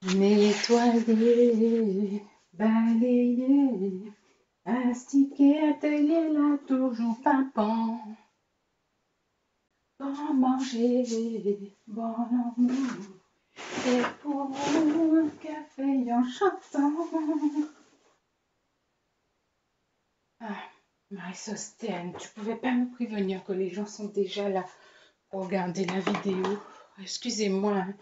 Nettoyer, balayer, astiquer, atelier là, toujours pimpant. Bon manger, bon amour, et pour un café en chantant. Ah, Marie-Sostène, tu pouvais pas me prévenir que les gens sont déjà là pour regarder la vidéo. Excusez-moi, hein.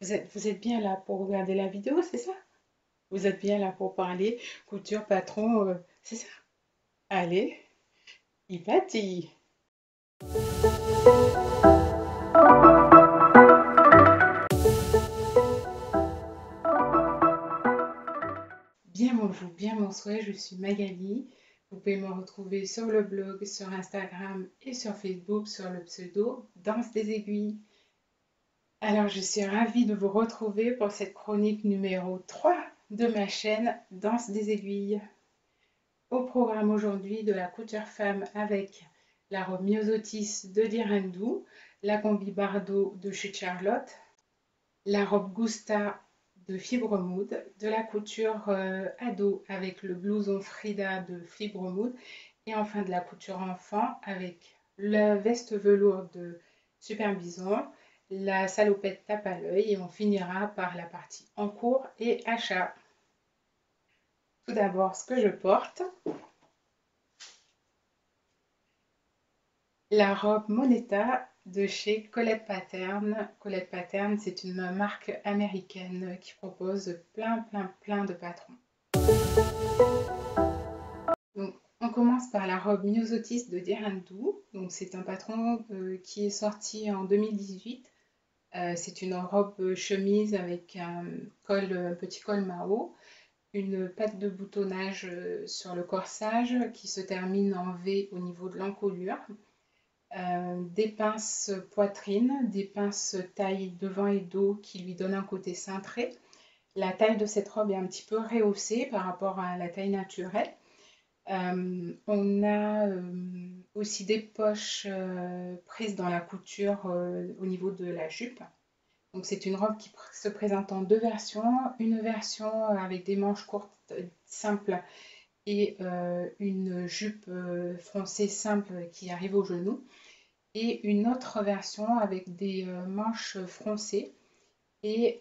Vous êtes bien là pour regarder la vidéo, c'est ça? Vous êtes bien là pour parler, couture, patron, c'est ça? Allez, il pâtit. Bien bonjour, bien bonsoir, je suis Magali. Vous pouvez me retrouver sur le blog, sur Instagram et sur Facebook sur le pseudo Danse des aiguilles. Alors, je suis ravie de vous retrouver pour cette chronique numéro 3 de ma chaîne Danse des aiguilles. Au programme aujourd'hui de la couture femme avec la robe Myosotis de Dirandou, la combi Bardot de chez Charlotte, la robe Gusta de Fibremood, de la couture ado avec le blouson Frida de Fibremood et enfin de la couture enfant avec la veste velours de Super Bison, la salopette tape à l'œil et on finira par la partie en cours et achat. Tout d'abord ce que je porte, la robe Moneta de chez Colette Pattern. Colette Pattern, c'est une marque américaine qui propose plein de patrons. Donc, on commence par la robe Myosotis de Dirandou. Donc, c'est un patron qui est sorti en 2018. C'est une robe chemise avec un petit col Mao, une patte de boutonnage sur le corsage qui se termine en V au niveau de l'encolure. Des pinces poitrine, des pinces taille devant et dos qui lui donnent un côté cintré. La taille de cette robe est un petit peu rehaussée par rapport à la taille naturelle. On a aussi des poches prises dans la couture au niveau de la jupe. Donc c'est une robe qui se présente en deux versions. Une version avec des manches courtes simples et une jupe froncée simple qui arrive au genou. Et une autre version avec des manches froncées et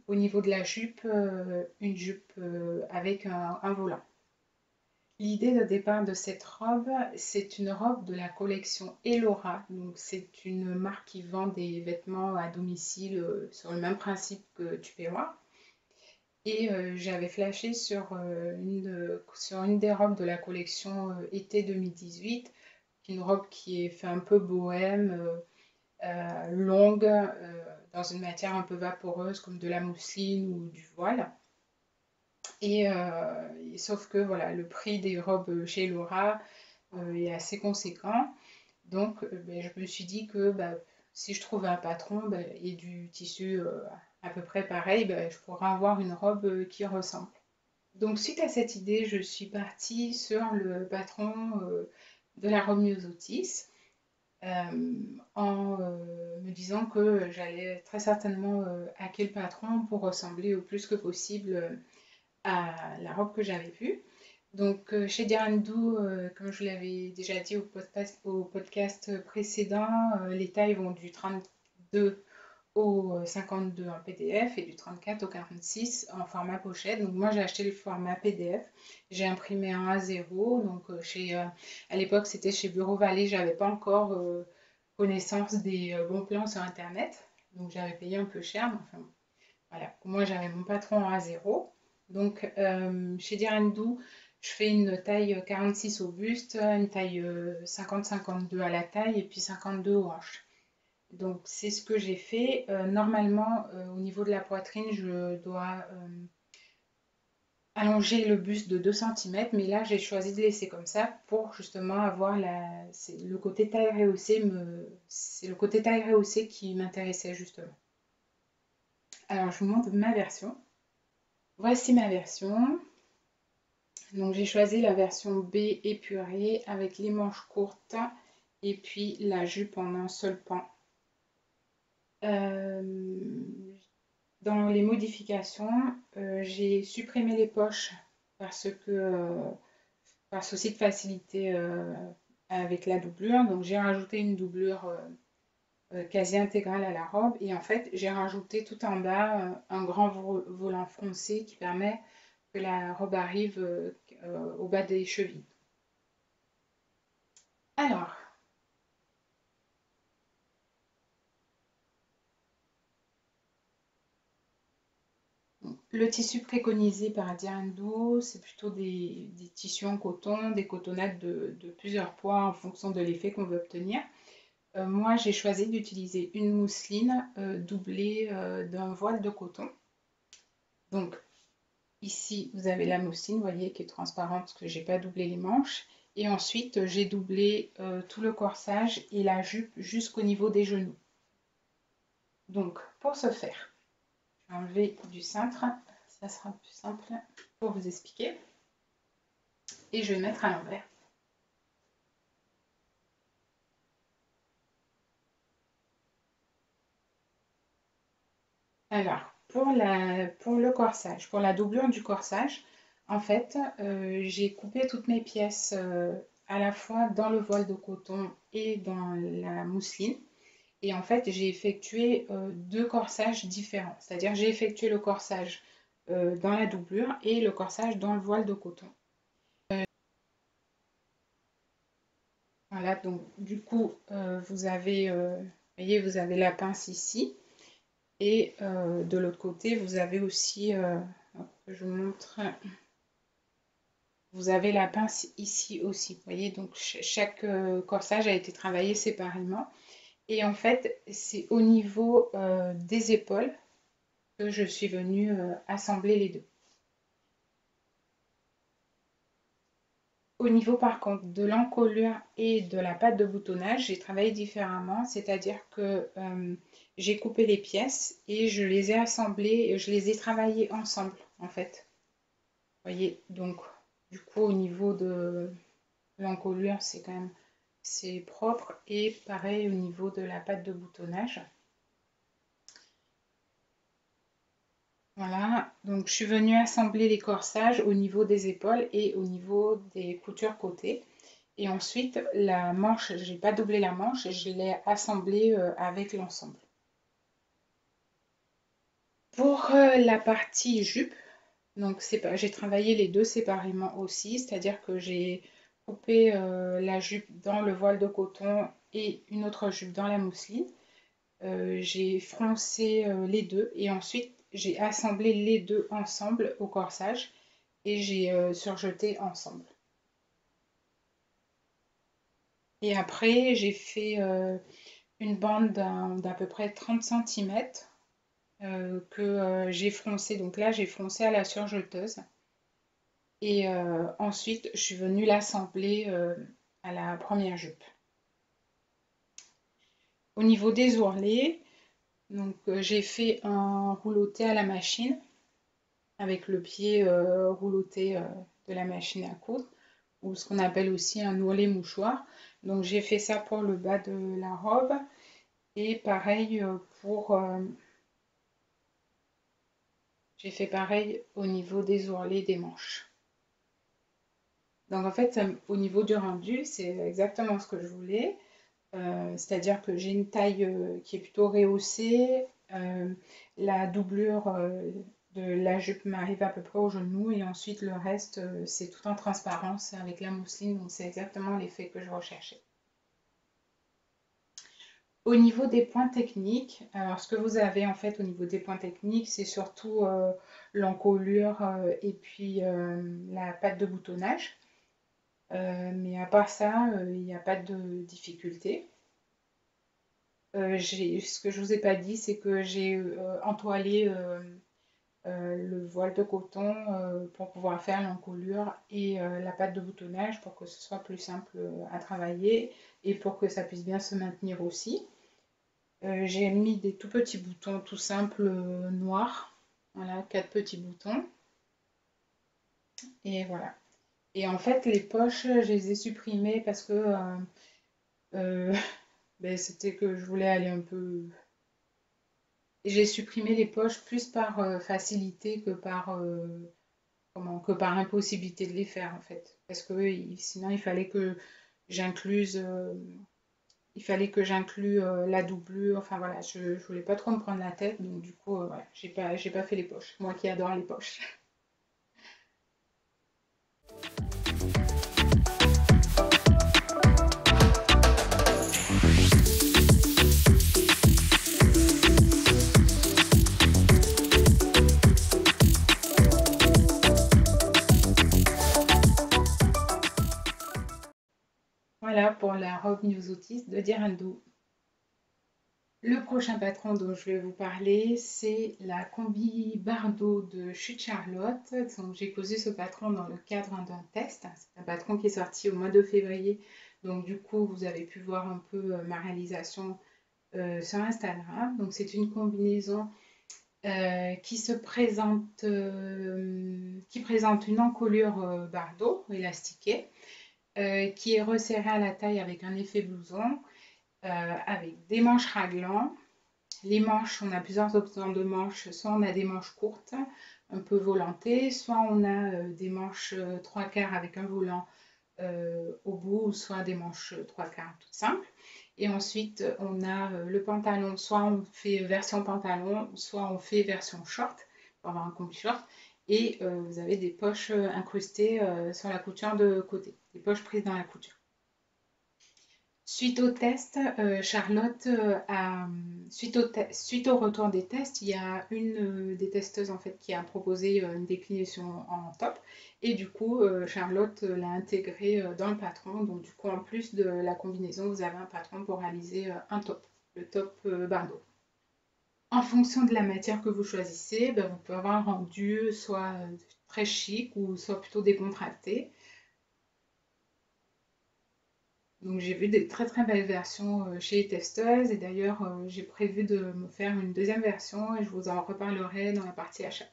au niveau de la jupe, une jupe avec un volant. L'idée de départ de cette robe, c'est une robe de la collection Elora. Donc c'est une marque qui vend des vêtements à domicile sur le même principe que Tupperware. Et j'avais flashé sur une des robes de la collection été 2018, une robe qui est fait un peu bohème, longue, dans une matière un peu vaporeuse comme de la mousseline ou du voile. Et sauf que voilà, le prix des robes chez Laura est assez conséquent. Donc ben, je me suis dit que si je trouvais un patron et du tissu à peu près pareil, je pourrais avoir une robe qui ressemble. Donc suite à cette idée, je suis partie sur le patron de la robe Myosotis en me disant que j'allais très certainement hacker le patron pour ressembler au plus que possible à la robe que j'avais vue. Donc chez Dirandou, comme je l'avais déjà dit au podcast précédent, les tailles vont du 32 au 52 en PDF et du 34 au 46 en format pochette. Donc moi j'ai acheté le format PDF, j'ai imprimé un A0. Donc à l'époque c'était chez Bureau Vallée, j'avais pas encore connaissance des bons plans sur internet. Donc j'avais payé un peu cher, mais enfin voilà. Moi j'avais mon patron en A0. Donc chez Dirandou, je fais une taille 46 au buste, une taille 50-52 à la taille et puis 52 aux hanches. Donc c'est ce que j'ai fait. Normalement, au niveau de la poitrine, je dois allonger le buste de 2 cm, mais là j'ai choisi de laisser comme ça pour justement avoir le côté taille rehaussée. C'est le côté taille rehaussée qui m'intéressait justement. Alors je vous montre ma version. Voici ma version. Donc j'ai choisi la version B épurée avec les manches courtes et puis la jupe en un seul pan. dans les modifications, j'ai supprimé les poches parce que par souci de facilité avec la doublure. Donc j'ai rajouté une doublure quasi intégrale à la robe et en fait j'ai rajouté tout en bas un grand volant froncé qui permet que la robe arrive au bas des chevilles. Alors, le tissu préconisé par Diarando, c'est plutôt des tissus en coton, des cotonnades de plusieurs poids en fonction de l'effet qu'on veut obtenir. Moi, j'ai choisi d'utiliser une mousseline doublée d'un voile de coton. Donc, ici, vous avez la mousseline, vous voyez, qui est transparente parce que j'ai pas doublé les manches. Et ensuite, j'ai doublé tout le corsage et la jupe jusqu'au niveau des genoux. Donc, pour ce faire, je vais enlever du cintre, ça sera plus simple pour vous expliquer. Et je vais mettre à l'envers. Alors, pour le corsage, pour la doublure du corsage, en fait, j'ai coupé toutes mes pièces à la fois dans le voile de coton et dans la mousseline. Et en fait, j'ai effectué deux corsages différents. C'est-à-dire, j'ai effectué le corsage dans la doublure et le corsage dans le voile de coton. Voilà, donc du coup, voyez, vous avez la pince ici. Et de l'autre côté, vous avez aussi, je vous montre, vous avez la pince ici aussi. Vous voyez, donc chaque corsage a été travaillé séparément. Et en fait, c'est au niveau des épaules que je suis venue assembler les deux. Au niveau par contre de l'encolure et de la patte de boutonnage, j'ai travaillé différemment, c'est-à-dire que j'ai coupé les pièces et je les ai assemblées, je les ai travaillées ensemble en fait. Vous voyez, donc du coup au niveau de l'encolure, c'est quand même c'est propre et pareil au niveau de la patte de boutonnage. Voilà, donc je suis venue assembler les corsages au niveau des épaules et au niveau des coutures côté. Et ensuite, la manche, je n'ai pas doublé la manche, je l'ai assemblée avec l'ensemble. Pour la partie jupe, donc j'ai travaillé les deux séparément aussi, c'est-à-dire que j'ai coupé la jupe dans le voile de coton et une autre jupe dans la mousseline. J'ai froncé les deux et ensuite j'ai assemblé les deux ensemble au corsage et j'ai surjeté ensemble. Et après, j'ai fait une bande d'à peu près 30 cm que j'ai froncé. Donc là, j'ai froncé à la surjeteuse. Et ensuite, je suis venue l'assembler à la première jupe. Au niveau des ourlets, donc j'ai fait un rouloté à la machine avec le pied rouloté de la machine à coudre, ou ce qu'on appelle aussi un ourlet mouchoir. Donc j'ai fait ça pour le bas de la robe. Et pareil j'ai fait pareil au niveau des ourlets des manches. Donc en fait, au niveau du rendu, c'est exactement ce que je voulais. C'est-à-dire que j'ai une taille qui est plutôt rehaussée. La doublure de la jupe m'arrive à peu près au genou et ensuite le reste, c'est tout en transparence avec la mousseline. Donc c'est exactement l'effet que je recherchais. Au niveau des points techniques, alors ce que vous avez en fait au niveau des points techniques, c'est surtout l'encolure et puis la patte de boutonnage. Mais à part ça, il n'y a pas de difficulté. Ce que je vous ai pas dit, c'est que j'ai entoilé le voile de coton pour pouvoir faire l'encolure et la patte de boutonnage pour que ce soit plus simple à travailler et pour que ça puisse bien se maintenir aussi. J'ai mis des tout petits boutons tout simples noirs. Voilà, 4 petits boutons. Et voilà. Et en fait, les poches, je les ai supprimées parce que ben, c'était que je voulais aller un peu j'ai supprimé les poches plus par facilité que par impossibilité de les faire en fait. Parce que sinon j'incluse, euh, il fallait que j'inclue la doublure. Enfin voilà, je voulais pas trop me prendre la tête, donc du coup, voilà, j'ai pas fait les poches. Moi qui adore les poches. Voilà pour la robe Newsotis de Dirandou. Le prochain patron dont je vais vous parler, c'est la combi Bardot de Chute Charlotte. Donc, j'ai posé ce patron dans le cadre d'un test. C'est un patron qui est sorti au mois de février. Donc, du coup, vous avez pu voir un peu ma réalisation sur Instagram. Donc, c'est une combinaison qui présente une encolure Bardot élastiquée, qui est resserrée à la taille avec un effet blouson, avec des manches raglants. Les manches, on a plusieurs options de manches. Soit on a des manches courtes, un peu volantées, soit on a des manches 3/4 avec un volant au bout, soit des manches 3/4 toutes simples. Et ensuite, on a le pantalon, soit on fait version pantalon, soit on fait version short, pour avoir un combi short. Et vous avez des poches incrustées sur la couture de côté, des poches prises dans la couture. Suite au test, Charlotte suite au retour des tests, il y a une des testeuses en fait qui a proposé une déclinaison en top et du coup Charlotte l'a intégré dans le patron. Donc du coup en plus de la combinaison, vous avez un patron pour réaliser un top, le top Bardot. En fonction de la matière que vous choisissez, ben, vous pouvez avoir un rendu soit très chic ou soit plutôt décontracté. Donc j'ai vu des très très belles versions chez les testeuses et d'ailleurs j'ai prévu de me faire une deuxième version et je vous en reparlerai dans la partie achat.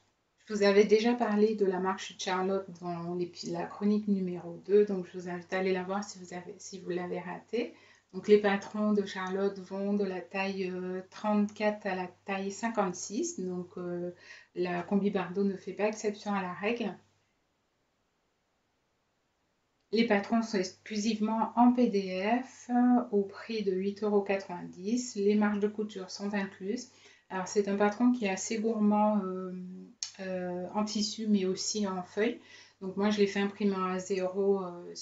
Je vous avais déjà parlé de la marque Chute Charlotte dans la chronique numéro 2, donc je vous invite à aller la voir si vous l'avez raté. Donc les patrons de Charlotte vont de la taille 34 à la taille 56, donc la combi Bardot ne fait pas exception à la règle. Les patrons sont exclusivement en PDF au prix de 8,90 €. Les marges de couture sont incluses. Alors c'est un patron qui est assez gourmand en tissu mais aussi en feuille. Donc moi je l'ai fait imprimer en A0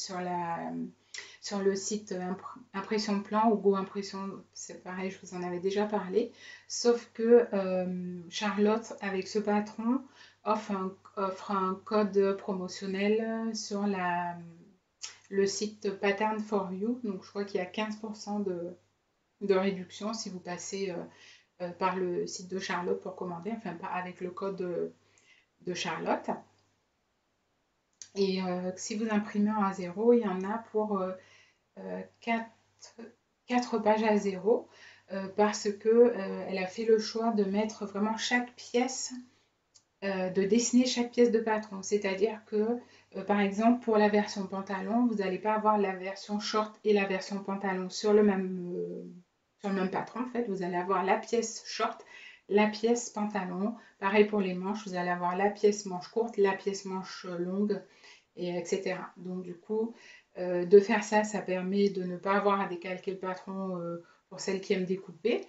sur le site Impression Plan ou Go Impression, c'est pareil, je vous en avais déjà parlé. Sauf que Charlotte avec ce patron offre un code promotionnel sur le site Pattern for You. Donc, je crois qu'il y a 15% de réduction si vous passez par le site de Charlotte pour commander, enfin, pas avec le code de Charlotte. Et si vous imprimez en A0, il y en a pour 4 pages A0 parce qu'elle a fait le choix de mettre vraiment chaque pièce de dessiner chaque pièce de patron. C'est-à-dire que, par exemple, pour la version pantalon, vous n'allez pas avoir la version short et la version pantalon sur le même patron. En fait, vous allez avoir la pièce short, la pièce pantalon. Pareil pour les manches, vous allez avoir la pièce manche courte, la pièce manche longue, et etc. Donc, du coup, de faire ça, ça permet de ne pas avoir à décalquer le patron pour celles qui aiment découper.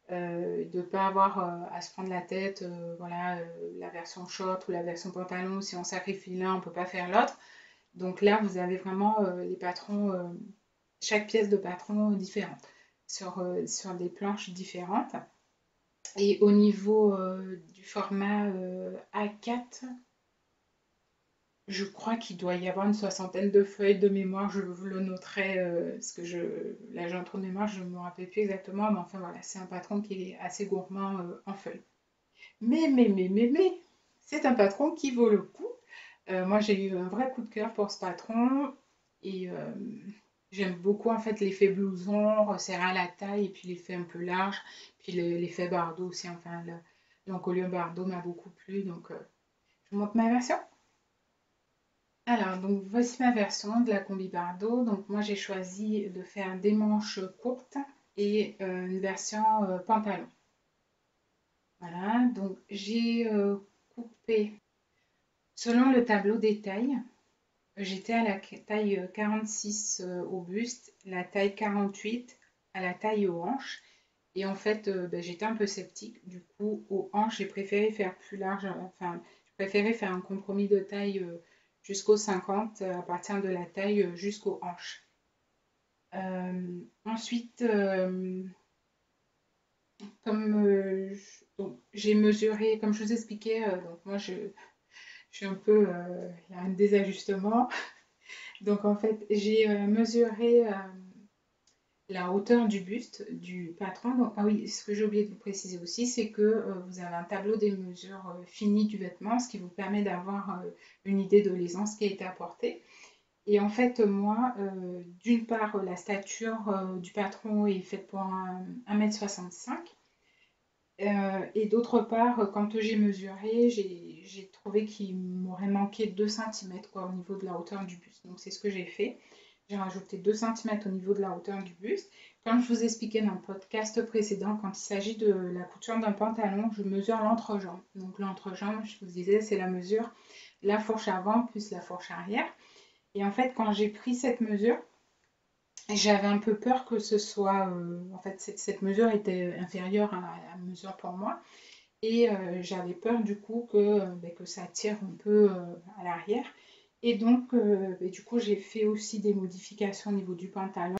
De ne pas avoir à se prendre la tête, voilà, la version short ou la version pantalon, si on sacrifie l'un, on ne peut pas faire l'autre. Donc là, vous avez vraiment les patrons, chaque pièce de patron différente, sur des planches différentes. Et au niveau du format A4, je crois qu'il doit y avoir une soixantaine de feuilles de mémoire. Je vous le noterai parce que là j'ai un trou de mémoire, je ne me rappelle plus exactement. Mais enfin voilà, c'est un patron qui est assez gourmand en feuilles. Mais, c'est un patron qui vaut le coup. Moi j'ai eu un vrai coup de cœur pour ce patron. Et j'aime beaucoup en fait l'effet blouson, resserré à la taille et puis l'effet un peu large. Puis l'effet Bardot aussi, enfin l'encolure Bardot m'a beaucoup plu. Donc je vous montre ma version. Alors, donc voici ma version de la combi Bardot. Donc moi j'ai choisi de faire des manches courtes et une version pantalon. Voilà, donc j'ai coupé selon le tableau des tailles. J'étais à la taille 46 au buste, la taille 48 à la taille aux hanches. Et en fait, j'étais un peu sceptique. Du coup, aux hanches, j'ai préféré faire plus large. Enfin, je préférais faire un compromis de taille jusqu'au 50, à partir de la taille jusqu'aux hanches. Ensuite, comme donc, j'ai mesuré, comme je vous expliquais, donc moi je suis un peu, il y a un désajustement. Donc en fait, j'ai mesuré la hauteur du buste du patron. Donc, ah oui, ce que j'ai oublié de vous préciser aussi, c'est que vous avez un tableau des mesures fini du vêtement, ce qui vous permet d'avoir une idée de l'aisance qui a été apportée. Et en fait, moi, d'une part, la stature du patron est faite pour 1,65 m. Et d'autre part, quand j'ai mesuré, j'ai trouvé qu'il m'aurait manqué 2 cm quoi, au niveau de la hauteur du buste. Donc c'est ce que j'ai fait. J'ai rajouté 2 cm au niveau de la hauteur du buste. Comme je vous expliquais dans le podcast précédent, quand il s'agit de la couture d'un pantalon, je mesure l'entrejambe. Donc l'entrejambe, je vous disais, c'est la mesure la fourche avant plus la fourche arrière. Et en fait, quand j'ai pris cette mesure, j'avais un peu peur que ce soit... en fait, cette mesure était inférieure à la mesure pour moi. Et j'avais peur du coup que ça tire un peu à l'arrière. Et donc, du coup, j'ai fait aussi des modifications au niveau du pantalon.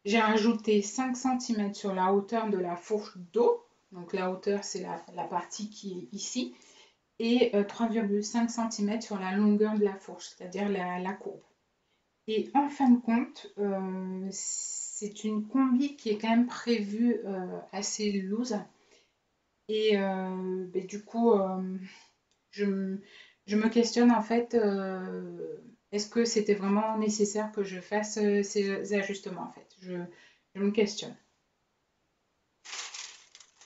J'ai rajouté 5 cm sur la hauteur de la fourche dos. Donc la hauteur, c'est la partie qui est ici. Et 3,5 cm sur la longueur de la fourche, c'est-à-dire la courbe. Et en fin de compte, c'est une combi qui est quand même prévue assez loose. Et du coup, je, je me questionne en fait, est-ce que c'était vraiment nécessaire que je fasse ces ajustements en fait? Je me questionne.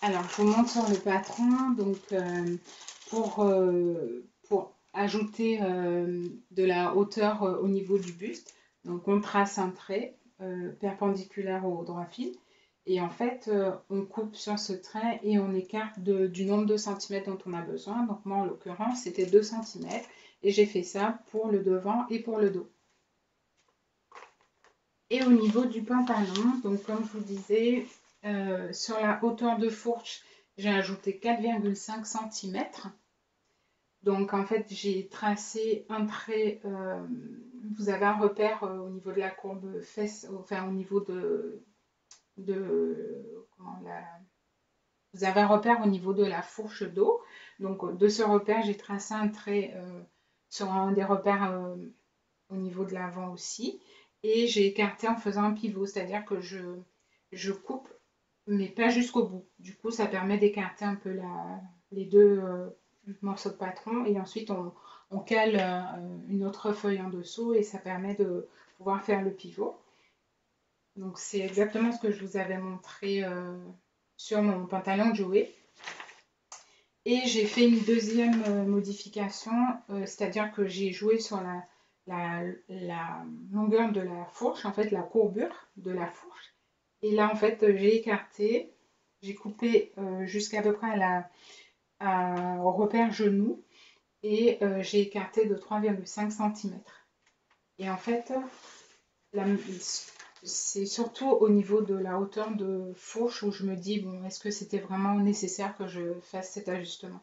Alors, je vous montre sur le patron. Donc, pour ajouter de la hauteur au niveau du buste, donc on trace un trait perpendiculaire au droit fil. Et en fait, on coupe sur ce trait et on écarte du nombre de centimètres dont on a besoin. Donc moi, en l'occurrence, c'était 2 cm. Et j'ai fait ça pour le devant et pour le dos. Et au niveau du pantalon, donc comme je vous disais, sur la hauteur de fourche, j'ai ajouté 4,5 cm. Donc en fait, j'ai tracé un trait. Vous avez un repère au niveau de la courbe fesse, enfin au niveau comment vous avez un repère au niveau de la fourche dos. Donc de ce repère, j'ai tracé un trait sur un des repères au niveau de l'avant aussi. Et j'ai écarté en faisant un pivot, c'est-à-dire que je coupe, mais pas jusqu'au bout. Du coup, ça permet d'écarter un peu les deux morceaux de patron. Et ensuite, on cale une autre feuille en dessous et ça permet de pouvoir faire le pivot. Donc, c'est exactement ce que je vous avais montré sur mon pantalon Joey. Et j'ai fait une deuxième modification, c'est-à-dire que j'ai joué sur la longueur de la fourche, en fait la courbure de la fourche. Et là, en fait, j'ai écarté, j'ai coupé jusqu'à peu près au repère genou et j'ai écarté de 3,5 cm. Et en fait, c'est surtout au niveau de la hauteur de fourche où je me dis, bon, est-ce que c'était vraiment nécessaire que je fasse cet ajustement?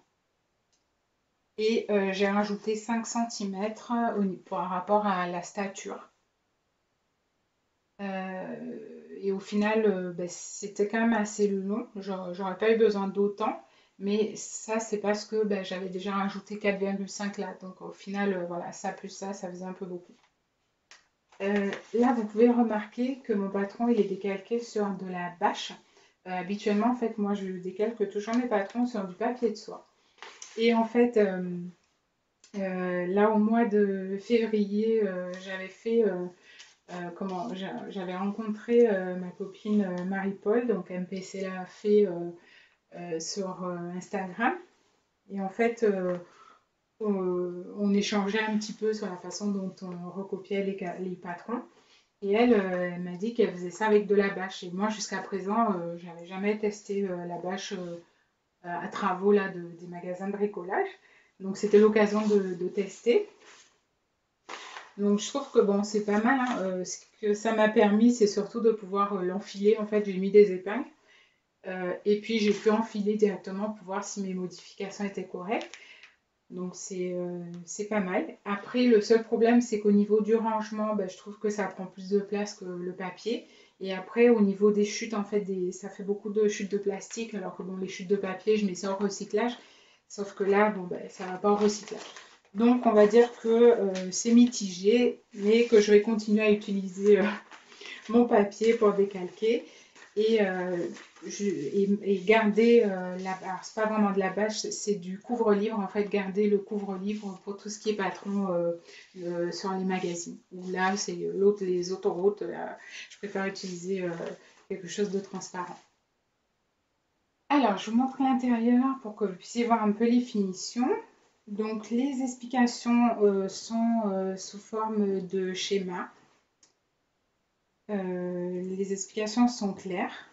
Et j'ai rajouté 5 cm par rapport à la stature. Et au final, c'était quand même assez long. J'aurais pas eu besoin d'autant. Mais ça, c'est parce que j'avais déjà rajouté 4,5 là. Donc au final, voilà, ça plus ça faisait un peu beaucoup. Là, vous pouvez remarquer que mon patron, il est décalqué sur de la bâche. Habituellement, en fait, moi, je décalque toujours mes patrons sur du papier de soie. Et en fait, là, au mois de février, j'avais fait j'avais rencontré ma copine Marie-Paul, donc MPC l'a fait sur Instagram. Et en fait, on échangeait un petit peu sur la façon dont on recopiait les patrons. Et elle m'a dit qu'elle faisait ça avec de la bâche. Et moi, jusqu'à présent, j'avais jamais testé la bâche à travaux là, des magasins de bricolage. Donc c'était l'occasion de tester. Donc je trouve que bon, c'est pas mal, hein. Ce que ça m'a permis, c'est surtout de pouvoir l'enfiler. En fait, j'ai mis des épingles. Et puis j'ai pu enfiler directement pour voir si mes modifications étaient correctes. Donc c'est pas mal. Après, le seul problème, c'est qu'au niveau du rangement, ben, je trouve que ça prend plus de place que le papier. Et après, au niveau des chutes, en fait, ça fait beaucoup de chutes de plastique, alors que bon, les chutes de papier, je mets ça au recyclage. Sauf que là, bon, ben, ça va pas au recyclage. Donc, on va dire que c'est mitigé, mais que je vais continuer à utiliser mon papier pour décalquer et, garder la bâche. C'est pas vraiment de la bâche, c'est du couvre-livre. En fait, garder le couvre-livre pour tout ce qui est patron sur les magazines. Ou là, c'est les autoroutes. Là, je préfère utiliser quelque chose de transparent. Alors, je vous montre l'intérieur pour que vous puissiez voir un peu les finitions. Donc, les explications sont sous forme de schéma. Les explications sont claires.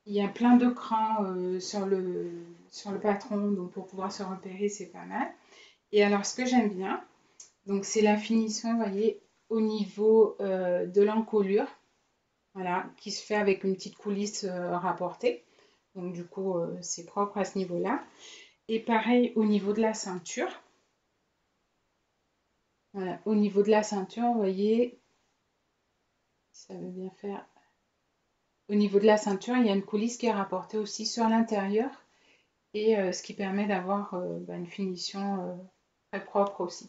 Il y a plein de crans sur le patron, donc pour pouvoir se repérer, c'est pas mal. Et alors, ce que j'aime bien, donc c'est la finition, vous voyez, au niveau de l'encolure, voilà, qui se fait avec une petite coulisse rapportée. Donc du coup, c'est propre à ce niveau-là. Et pareil au niveau de la ceinture. Voilà, au niveau de la ceinture, vous voyez, ça veut bien faire. Au niveau de la ceinture, il y a une coulisse qui est rapportée aussi sur l'intérieur. Et ce qui permet d'avoir une finition très propre aussi.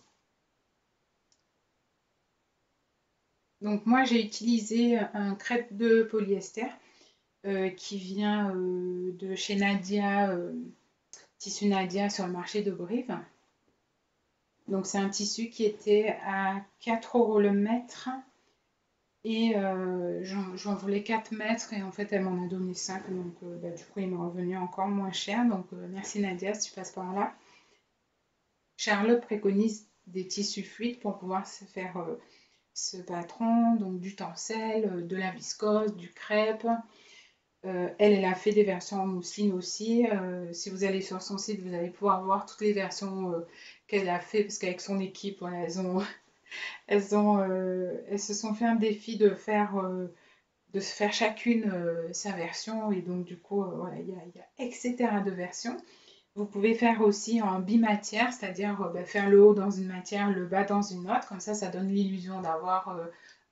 Donc moi j'ai utilisé un crêpe de polyester qui vient de chez Nadia, tissu Nadia sur le marché de Brive. Donc c'est un tissu qui était à 4 € le mètre et j'en voulais 4 mètres et en fait elle m'en a donné 5, donc du coup il m'est revenu encore moins cher. Donc merci Nadia si tu passes par là. Charlotte préconise des tissus fluides pour pouvoir se faire ce patron, donc du tencel, de la viscose, du crêpe. Elle a fait des versions en mousseline aussi. Si vous allez sur son site, vous allez pouvoir voir toutes les versions qu'elle a fait, parce qu'avec son équipe, voilà, elles se sont fait un défi de se faire chacune sa version. Et donc du coup, voilà, il y a etc. de versions. Vous pouvez faire aussi en bimatière, c'est-à-dire faire le haut dans une matière, le bas dans une autre. Comme ça donne l'illusion d'avoir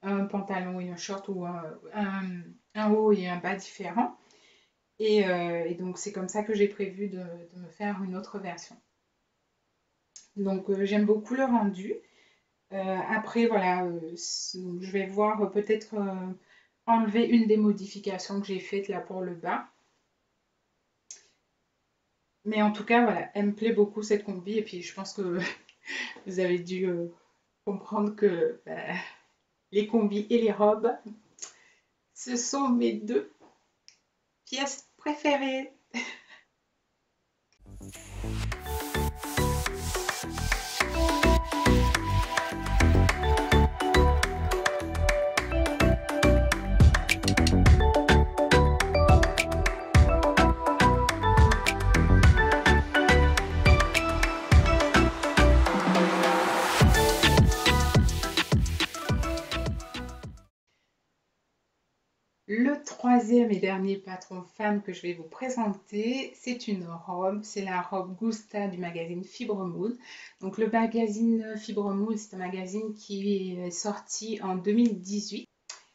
un pantalon et un short ou un haut et un bas différents. Et donc, c'est comme ça que j'ai prévu de me faire une autre version. Donc, j'aime beaucoup le rendu. Après, voilà, je vais voir peut-être enlever une des modifications que j'ai faites là pour le bas. Mais en tout cas, voilà, elle me plaît beaucoup cette combi. Et puis, je pense que vous avez dû comprendre que les combis et les robes, ce sont mes deux pièces préférées. Le troisième et dernier patron femme que je vais vous présenter, c'est une robe. C'est la robe Gusta du magazine Fibre Mood. Donc le magazine Fibre Mood, c'est un magazine qui est sorti en 2018.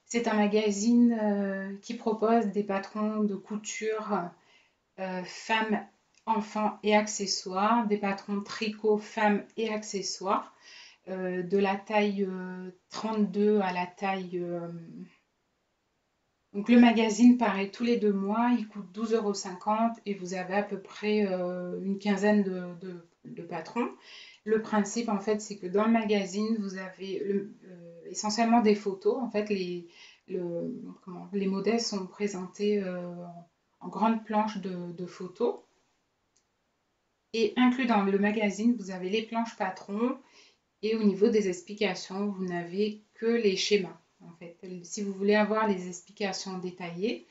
C'est un magazine qui propose des patrons de couture femmes, enfants et accessoires, des patrons tricot femmes et accessoires, de la taille 32 à la taille... Donc le magazine paraît tous les 2 mois, il coûte 12,50 € et vous avez à peu près une quinzaine de patrons. Le principe en fait c'est que dans le magazine vous avez essentiellement des photos. En fait les modèles sont présentés en grande planche de photos. Et inclus dans le magazine vous avez les planches patrons et au niveau des explications vous n'avez que les schémas. En fait, si vous voulez avoir les explications détaillées,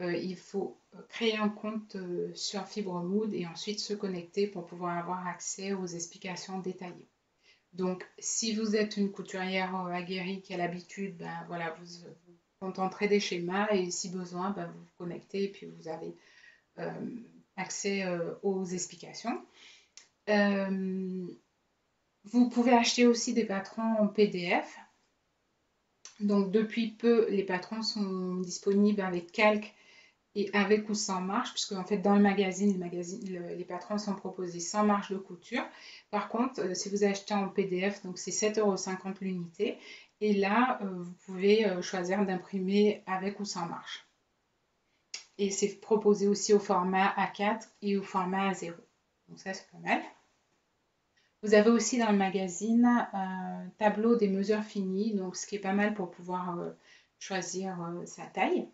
il faut créer un compte sur Fibremood et ensuite se connecter pour pouvoir avoir accès aux explications détaillées. Donc, si vous êtes une couturière aguerrie qui a l'habitude, ben voilà, vous contenterez des schémas et si besoin, ben, vous vous connectez et puis vous avez accès aux explications. Vous pouvez acheter aussi des patrons en PDF. Donc, depuis peu, les patrons sont disponibles avec calque et avec ou sans marge, puisque en fait dans le magazine, les patrons sont proposés sans marge de couture. Par contre, si vous achetez en PDF, donc c'est 7,50 € l'unité. Et là, vous pouvez choisir d'imprimer avec ou sans marge. Et c'est proposé aussi au format A4 et au format A0. Donc ça, c'est pas mal. Vous avez aussi dans le magazine un tableau des mesures finies, donc ce qui est pas mal pour pouvoir choisir sa taille.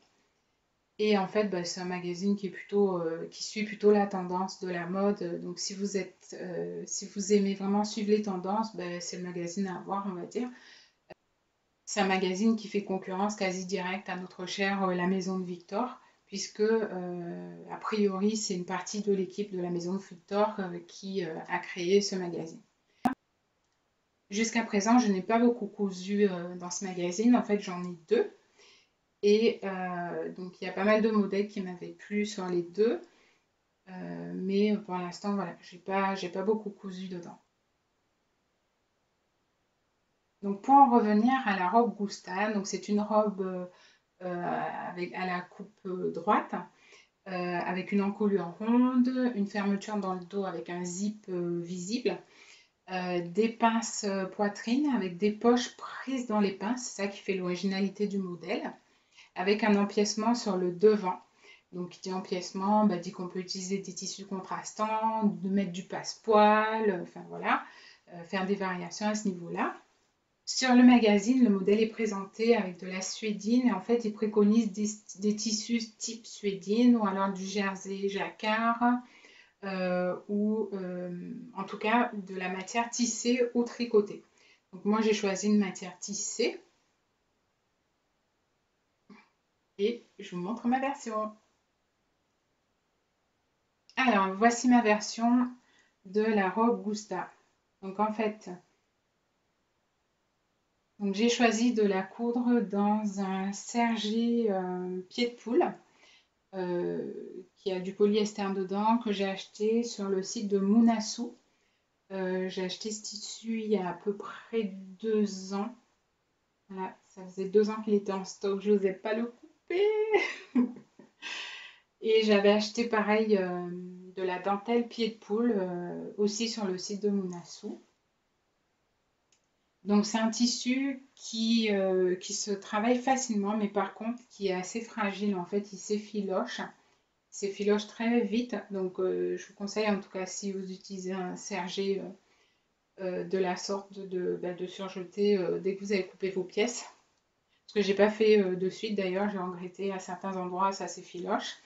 Et en fait, bah, c'est un magazine qui est plutôt, qui suit plutôt la tendance de la mode. Donc, si vous aimez vraiment suivre les tendances, bah, c'est le magazine à avoir, on va dire. C'est un magazine qui fait concurrence quasi directe à notre chère La Maison de Victor, puisque a priori, c'est une partie de l'équipe de La Maison de Victor qui a créé ce magazine. Jusqu'à présent, je n'ai pas beaucoup cousu dans ce magazine. En fait, j'en ai deux. Et donc, il y a pas mal de modèles qui m'avaient plu sur les deux. Mais pour l'instant, voilà, j'ai pas beaucoup cousu dedans. Donc, pour en revenir à la robe Gousta, donc c'est une robe à la coupe droite, avec une encolure ronde, une fermeture dans le dos avec un zip visible, des pinces poitrine avec des poches prises dans les pinces, c'est ça qui fait l'originalité du modèle, avec un empiècement sur le devant. Donc, qui dit empiècement, bah, dit qu'on peut utiliser des tissus contrastants, de mettre du passepoil, enfin voilà, faire des variations à ce niveau-là. Sur le magazine, le modèle est présenté avec de la suédine et en fait, il préconise des tissus type suédine ou alors du jersey jacquard ou en tout cas de la matière tissée ou tricotée. Donc moi, j'ai choisi une matière tissée et je vous montre ma version. Alors, voici ma version de la robe Gousta. Donc en fait, j'ai choisi de la coudre dans un sergé pied de poule qui a du polyester dedans que j'ai acheté sur le site de Mounassou. J'ai acheté ce tissu il y a à peu près 2 ans. Voilà, ça faisait 2 ans qu'il était en stock, je n'osais pas le couper. Et j'avais acheté pareil de la dentelle pied de poule aussi sur le site de Mounassou. Donc c'est un tissu qui se travaille facilement, mais par contre qui est assez fragile. En fait, il s'effiloche. Il s'effiloche très vite. Donc je vous conseille en tout cas si vous utilisez un sergé de la sorte de surjeter dès que vous avez coupé vos pièces. Ce que j'ai pas fait de suite d'ailleurs, j'ai regretté à certains endroits, ça s'effiloche.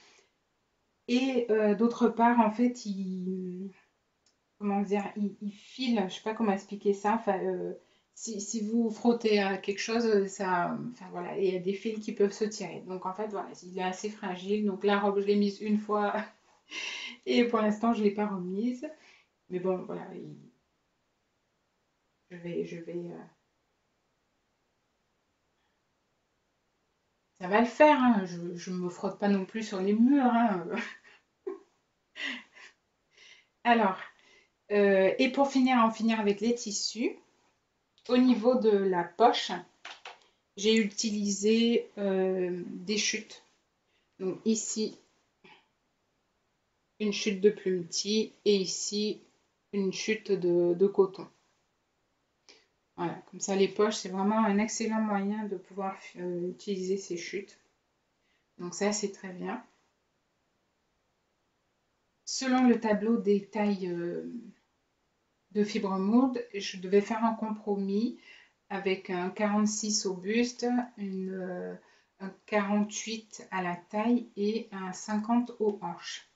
Et d'autre part, en fait, comment dire, il file, je sais pas comment expliquer ça. Enfin, si vous frottez à quelque chose, ça, enfin voilà, il y a des fils qui peuvent se tirer. Donc en fait, voilà, il est assez fragile. Donc la robe, je l'ai mise une fois et pour l'instant, je l'ai pas remise. Mais bon, voilà, je vais, ça va le faire. Hein. Je me frotte pas non plus sur les murs. Hein. Alors, et pour en finir avec les tissus, au niveau de la poche, j'ai utilisé des chutes. Donc ici, une chute de plumetis et ici, une chute de coton. Voilà, comme ça les poches, c'est vraiment un excellent moyen de pouvoir utiliser ces chutes. Donc ça, c'est très bien. Selon le tableau des tailles de Fibremood, je devais faire un compromis avec un 46 au buste, un 48 à la taille et un 50 aux hanches.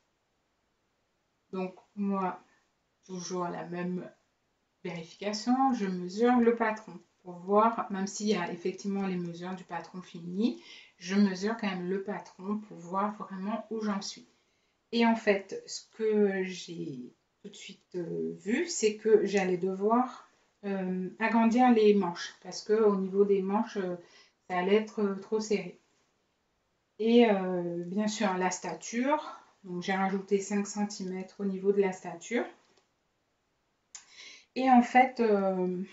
Donc moi, toujours la même vérification, je mesure le patron pour voir, même s'il y a effectivement les mesures du patron fini, je mesure quand même le patron pour voir vraiment où j'en suis. Et en fait, ce que j'ai tout de suite vu, c'est que j'allais devoir agrandir les manches parce que au niveau des manches, ça allait être trop serré. Et bien sûr, la stature. Donc, j'ai rajouté 5 cm au niveau de la stature. Et en fait, je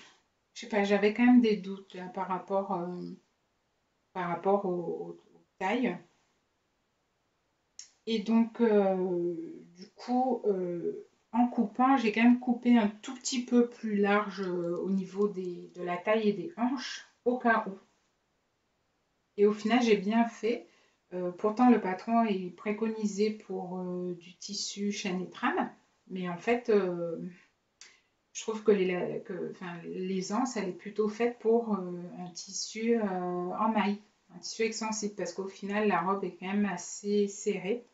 sais pas, j'avais quand même des doutes là, par rapport aux tailles. Et donc, du coup, en coupant, j'ai quand même coupé un tout petit peu plus large au niveau de la taille et des hanches, au cas où. Et au final, j'ai bien fait. Pourtant, le patron est préconisé pour du tissu chaîne et trame. Mais en fait, je trouve que l'aisance, elle est plutôt faite pour un tissu en maille, un tissu extensible, parce qu'au final, la robe est quand même assez serrée.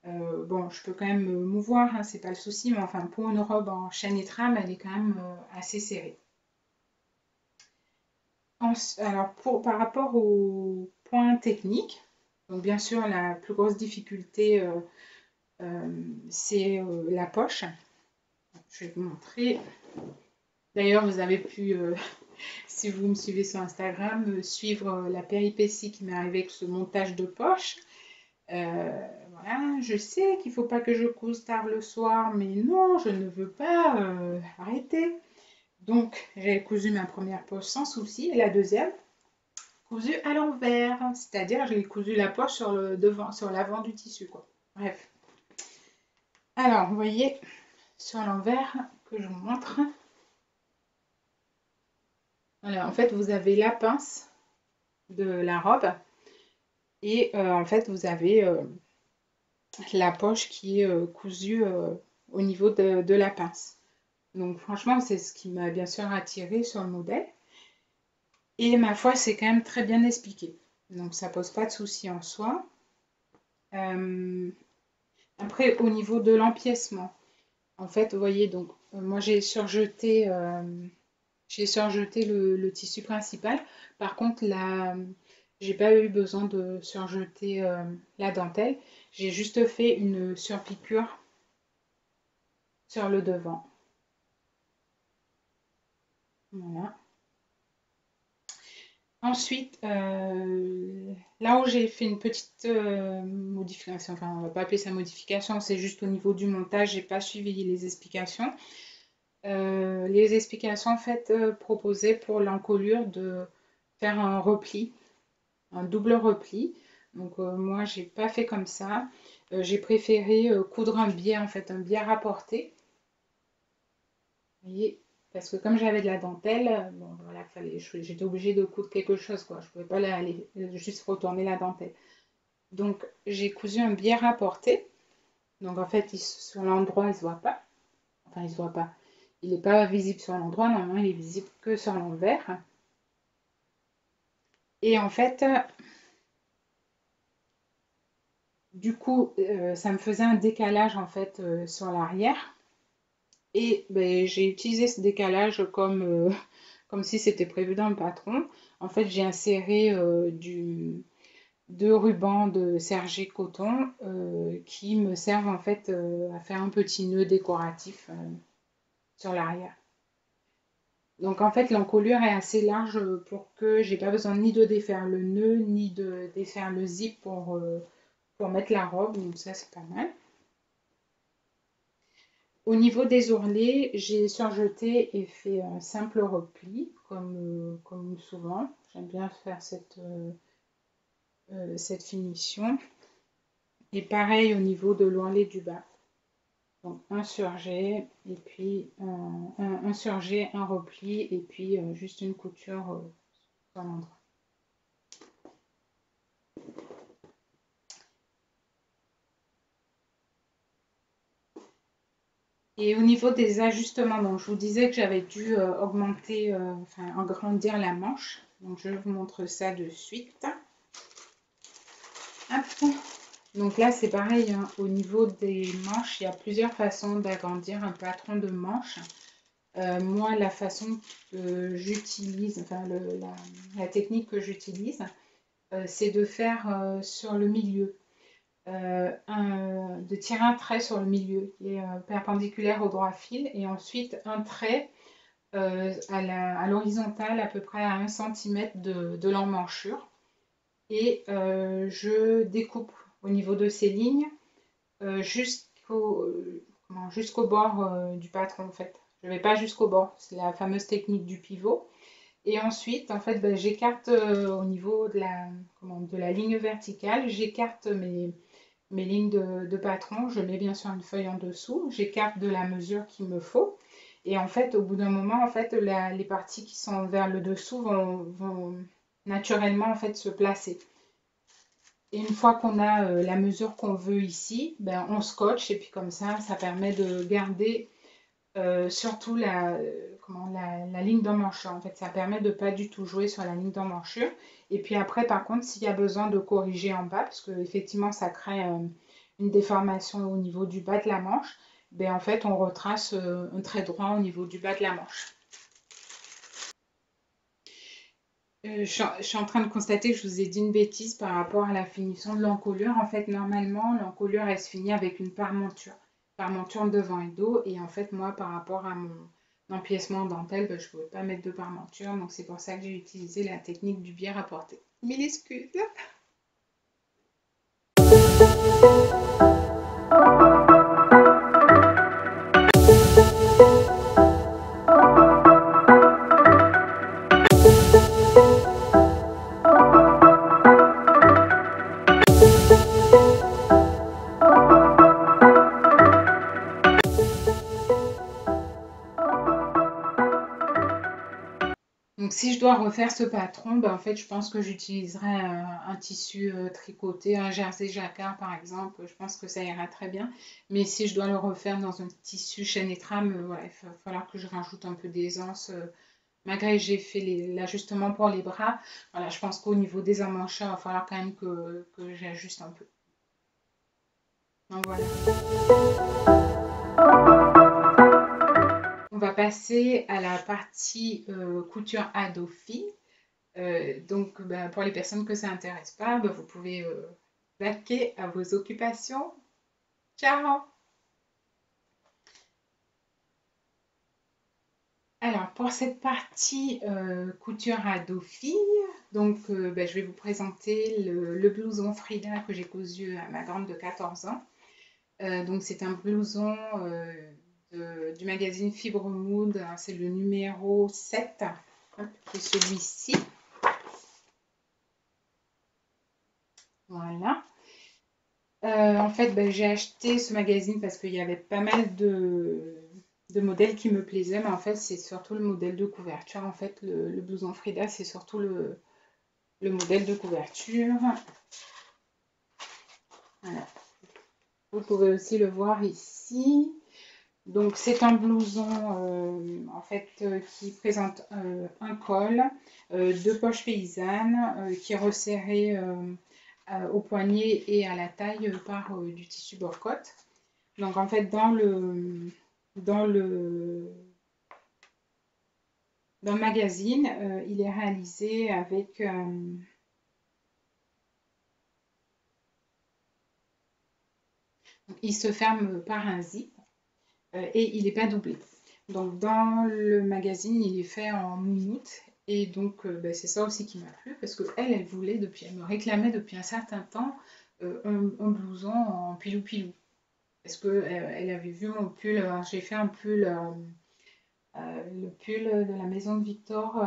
Bon, je peux quand même me mouvoir, hein, c'est pas le souci, mais enfin, pour une robe en chaîne et trame, elle est quand même assez serrée. Alors, par rapport aux points techniques, donc bien sûr, la plus grosse difficulté, c'est la poche. Je vais vous montrer. D'ailleurs, vous avez pu, si vous me suivez sur Instagram, suivre la péripétie qui m'est arrivée avec ce montage de poche. Voilà, je sais qu'il ne faut pas que je couse tard le soir, mais non, je ne veux pas arrêter. Donc, j'ai cousu ma première poche sans souci, et la deuxième, cousue à l'envers, c'est-à-dire j'ai cousu la poche sur le devant, sur l'avant du tissu, quoi. Bref. Alors, vous voyez, sur l'envers, que je vous montre. Voilà, en fait, vous avez la pince de la robe, et en fait, vous avez la poche qui est cousue au niveau de la pince. Donc franchement, c'est ce qui m'a bien sûr attirée sur le modèle. Et ma foi, c'est quand même très bien expliqué. Donc ça pose pas de souci en soi. Après, au niveau de l'empiècement, en fait, vous voyez, donc moi j'ai surjeté le tissu principal. Par contre, là, j'ai pas eu besoin de surjeter la dentelle. J'ai juste fait une surpiqûre sur le devant. Voilà. Ensuite, là où j'ai fait une petite modification, enfin on va pas appeler ça modification, c'est juste au niveau du montage, j'ai pas suivi les explications. Les explications en fait proposaient pour l'encolure de faire un repli, un double repli. Donc moi j'ai pas fait comme ça. J'ai préféré coudre un biais en fait, un biais rapporté. Vous voyez, parce que comme j'avais de la dentelle, bon voilà, j'étais obligée de coudre quelque chose, quoi. Je pouvais pas juste retourner la dentelle. Donc j'ai cousu un biais rapporté. Donc en fait, sur l'endroit, il se voit pas. Enfin, il se voit pas. Il n'est pas visible sur l'endroit, normalement, il est visible que sur l'envers. Et en fait, du coup, ça me faisait un décalage en fait sur l'arrière. Et ben, j'ai utilisé ce décalage comme si c'était prévu dans le patron. En fait, j'ai inséré deux rubans de sergé coton qui me servent en fait à faire un petit nœud décoratif sur l'arrière. Donc en fait, l'encolure est assez large pour que j'ai pas besoin ni de défaire le nœud ni de défaire le zip pour mettre la robe. Donc ça, c'est pas mal. Au niveau des ourlets, j'ai surjeté et fait un simple repli, comme souvent. J'aime bien faire cette finition. Et pareil au niveau de l'ourlet du bas. Donc un surjet, et puis un surjet, un repli, et puis juste une couture sur l'endroit. Et au niveau des ajustements, donc je vous disais que j'avais dû augmenter, enfin agrandir la manche. Donc je vous montre ça de suite. Hop. Donc là c'est pareil, hein, au niveau des manches, il y a plusieurs façons d'agrandir un patron de manche. Moi la façon que j'utilise, enfin la technique que j'utilise, c'est de faire sur le milieu, de tirer un trait sur le milieu qui est perpendiculaire au droit fil et ensuite un trait à l'horizontale à peu près à 1 cm de l'emmanchure et je découpe au niveau de ces lignes jusqu'au bord du patron en fait. Je ne vais pas jusqu'au bord, c'est la fameuse technique du pivot. Et ensuite, en fait, ben, j'écarte au niveau de la ligne verticale, j'écarte mes lignes de patron, je mets bien sûr une feuille en dessous, j'écarte de la mesure qu'il me faut. Et en fait, au bout d'un moment, en fait, les parties qui sont vers le dessous vont naturellement en fait se placer. Et une fois qu'on a la mesure qu'on veut ici, ben, on scotche et puis comme ça permet de garder surtout la ligne d'emmanchure. En fait, ça permet de pas du tout jouer sur la ligne d'emmanchure. Et puis après, par contre, s'il y a besoin de corriger en bas, parce que effectivement, ça crée une déformation au niveau du bas de la manche, ben, en fait, on retrace un trait droit au niveau du bas de la manche. Je suis en train de constater que je vous ai dit une bêtise par rapport à la finition de l'encolure. En fait, normalement, l'encolure, elle se finit avec une parmenture. Parmenture devant et dos. Et en fait, moi, par rapport à mon empiècement en dentelle, ben, je ne pouvais pas mettre de parmenture. Donc, c'est pour ça que j'ai utilisé la technique du biais rapporté. Mille excuses. Donc, si je dois refaire ce patron, ben, en fait, je pense que j'utiliserai un tissu tricoté, un jersey jacquard par exemple. Je pense que ça ira très bien. Mais si je dois le refaire dans un tissu chaîne et trame, voilà, il va falloir que je rajoute un peu d'aisance. Malgré que j'ai fait l'ajustement pour les bras, voilà, je pense qu'au niveau des emmancheurs, il va falloir quand même que j'ajuste un peu. Donc voilà. On va passer à la partie couture à dos fil. Donc, ben, pour les personnes que ça n'intéresse pas, ben, vous pouvez vaquer à vos occupations. Ciao! Alors, pour cette partie couture à dos fille, donc, ben, je vais vous présenter le blouson Frida que j'ai cousu à ma grande de 14 ans. Donc, c'est un blouson du magazine Fibre Mood, hein, c'est le numéro 7, hop, qui est celui-ci. Voilà. En fait, ben, j'ai acheté ce magazine parce qu'il y avait pas mal de modèles qui me plaisaient, mais en fait, c'est surtout le modèle de couverture. En fait, le blouson Frida, c'est surtout le modèle de couverture. Voilà. Vous pouvez aussi le voir ici. Donc, c'est un blouson en fait qui présente un col, deux poches paysannes qui est resserré au poignet et à la taille par du tissu bore-côte. Donc en fait dans le, dans le magazine, il est réalisé avec il se ferme par un zip et il n'est pas doublé. Donc dans le magazine, il est fait en moumoute et donc ben, c'est ça aussi qui m'a plu parce que elle voulait elle me réclamait depuis un certain temps un blouson en pilou-pilou. Parce que elle avait vu mon pull, j'ai fait un pull, le pull de la maison de Victor,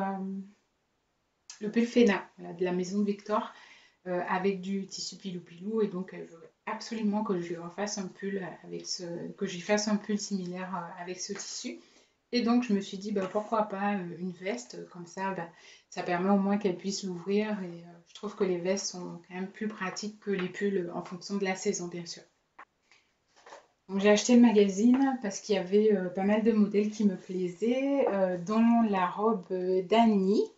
le pull Féna, voilà, de la maison de Victor, avec du tissu pilou-pilou. Et donc, elle veut absolument que je lui refasse un pull que j'y fasse un pull similaire avec ce tissu. Et donc, je me suis dit, bah, pourquoi pas une veste, comme ça, bah, ça permet au moins qu'elle puisse l'ouvrir. Et je trouve que les vestes sont quand même plus pratiques que les pulls en fonction de la saison, bien sûr. Donc, j'ai acheté le magazine parce qu'il y avait pas mal de modèles qui me plaisaient, dont la robe d'Annie,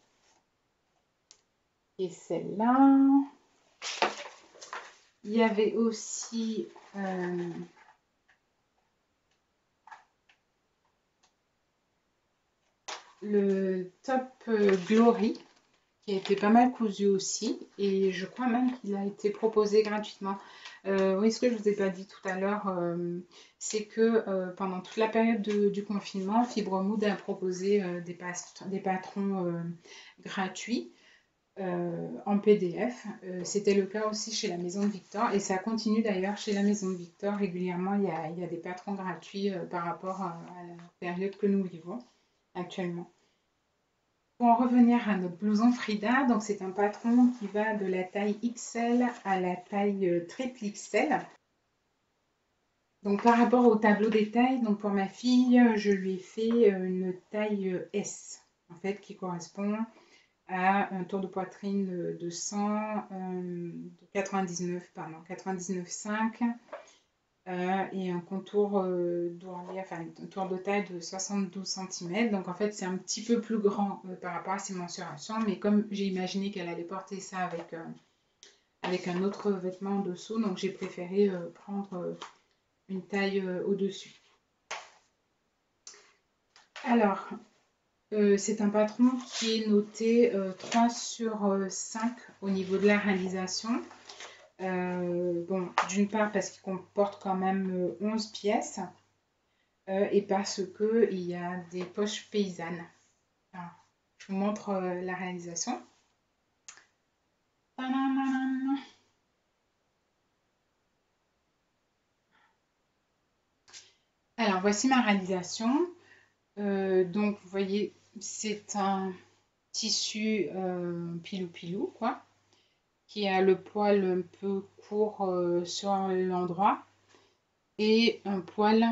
qui est celle-là. Il y avait aussi le top Glory. qui a été pas mal cousu aussi. Et je crois même qu'il a été proposé gratuitement. Oui, ce que je vous ai pas dit tout à l'heure, c'est que pendant toute la période du confinement, Fibremood a proposé des patrons gratuits en PDF. C'était le cas aussi chez la Maison de Victor et ça continue d'ailleurs chez la Maison de Victor. Régulièrement, il y a des patrons gratuits par rapport à la période que nous vivons actuellement. Pour en revenir à notre blouson Frida, donc c'est un patron qui va de la taille XL à la taille triple XL. Donc par rapport au tableau des tailles, donc pour ma fille, je lui ai fait une taille S, en fait, qui correspond à un tour de poitrine de 100, de 99, pardon, 99,5 et un contour d'ourlet, enfin un tour de taille de 72 cm. Donc en fait, c'est un petit peu plus grand par rapport à ses mensurations, mais comme j'ai imaginé qu'elle allait porter ça avec un autre vêtement en dessous, donc j'ai préféré prendre une taille au-dessus. Alors, c'est un patron qui est noté 3 sur 5 au niveau de la réalisation. Bon, d'une part parce qu'il comporte quand même 11 pièces et parce qu'il y a des poches paysannes. Alors, je vous montre la réalisation. Alors, voici ma réalisation. Donc, vous voyez, c'est un tissu pilou-pilou, quoi, qui a le poil un peu court sur l'endroit et un poil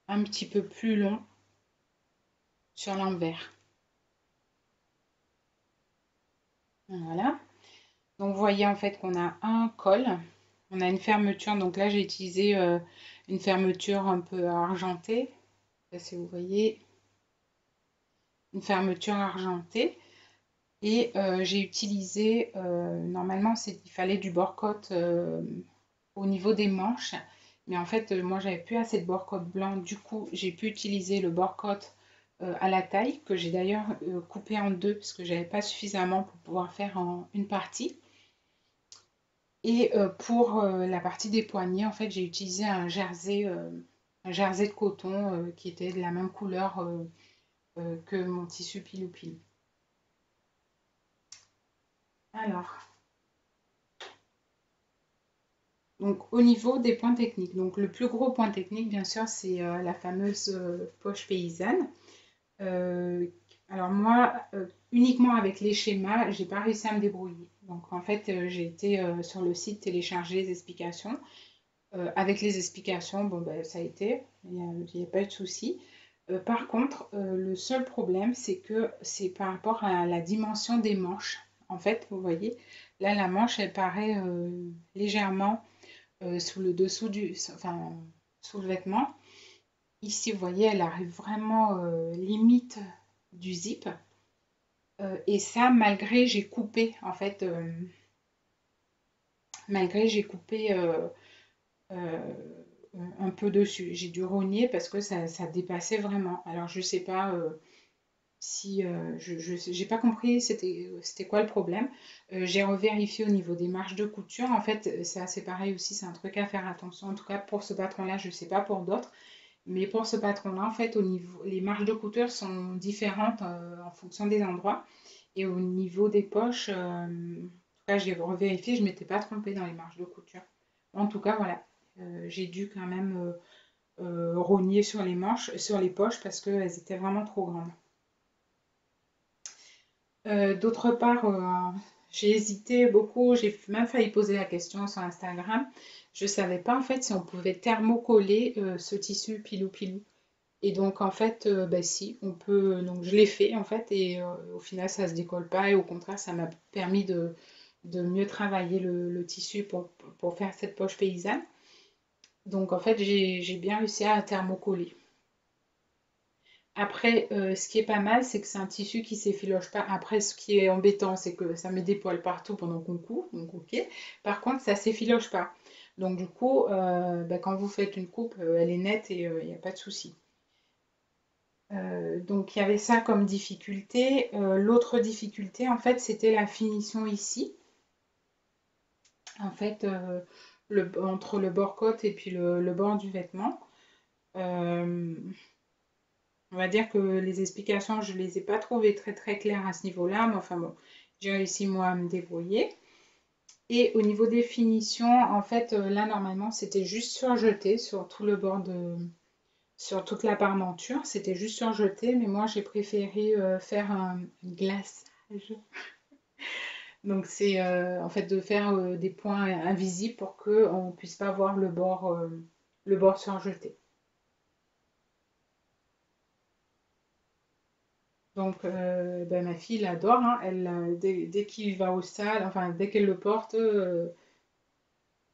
un petit peu plus long sur l'envers. Voilà. Donc, vous voyez en fait qu'on a un col, on a une fermeture. Donc là, j'ai utilisé une fermeture un peu argentée. Là, si vous voyez, une fermeture argentée. Et j'ai utilisé, normalement, il fallait du bord-côte au niveau des manches. Mais en fait, moi, j'avais plus assez de bord-côte blanc. Du coup, j'ai pu utiliser le bord-côte à la taille, que j'ai d'ailleurs coupé en deux, parce que j'avais pas suffisamment pour pouvoir faire en une partie. Et pour la partie des poignets, en fait, j'ai utilisé un jersey de coton qui était de la même couleur que mon tissu pilou-pilou. Alors, donc au niveau des points techniques, donc le plus gros point technique, bien sûr, c'est la fameuse poche paysanne. Euh, alors moi, uniquement avec les schémas, j'ai pas réussi à me débrouiller. Donc en fait, j'ai été sur le site télécharger les explications. Avec les explications, bon ben ça a été, il n'y a pas eu de souci. Par contre, le seul problème, c'est que c'est par rapport à la dimension des manches. En fait, vous voyez, là la manche, elle paraît légèrement sous le dessous enfin, sous le vêtement. Ici, vous voyez, elle arrive vraiment limite du zip. Et ça, malgré j'ai coupé, en fait, malgré j'ai coupé euh, un peu dessus. J'ai dû rogner parce que ça dépassait vraiment. Alors, je sais pas si j'ai pas compris c'était quoi le problème. J'ai revérifié au niveau des marges de couture. En fait, c'est assez pareil aussi, c'est un truc à faire attention. En tout cas, pour ce patron-là, je sais pas pour d'autres. Mais pour ce patron-là, en fait, au niveau, les marges de couture sont différentes en fonction des endroits. Et au niveau des poches, en tout cas, j'ai revérifié, je ne m'étais pas trompée dans les marges de couture. En tout cas, voilà, j'ai dû quand même rogner sur les manches, sur les poches parce qu'elles étaient vraiment trop grandes. D'autre part, j'ai hésité beaucoup, j'ai même failli poser la question sur Instagram. Je ne savais pas en fait si on pouvait thermocoller ce tissu pilou-pilou. Et donc en fait, bah, si, on peut. Donc je l'ai fait en fait, et au final ça se décolle pas, et au contraire ça m'a permis de mieux travailler le tissu pour faire cette poche paysanne. Donc en fait j'ai bien réussi à thermocoller. Après, ce qui est pas mal, c'est que c'est un tissu qui s'effiloche pas. Après, ce qui est embêtant, c'est que ça met des poils partout pendant qu'on coupe, donc ok. Par contre, ça s'effiloche pas. Donc du coup, bah, quand vous faites une coupe, elle est nette et il n'y a pas de souci. Donc il y avait ça comme difficulté. L'autre difficulté, en fait, c'était la finition ici. En fait, entre le bord côte et puis le bord du vêtement. Euh, on va dire que les explications, je les ai pas trouvées très très claires à ce niveau-là, mais enfin bon, j'ai réussi moi à me débrouiller. Et au niveau des finitions, en fait, là normalement c'était juste surjeté sur tout le bord sur toute la parmenture, c'était juste surjeté, mais moi j'ai préféré faire un glaçage. Donc c'est en fait de faire des points invisibles pour que on puisse pas voir le bord surjeté. Donc ben, ma fille l'adore, hein. Elle, dès qu'il va au stade, enfin dès qu'elle le porte,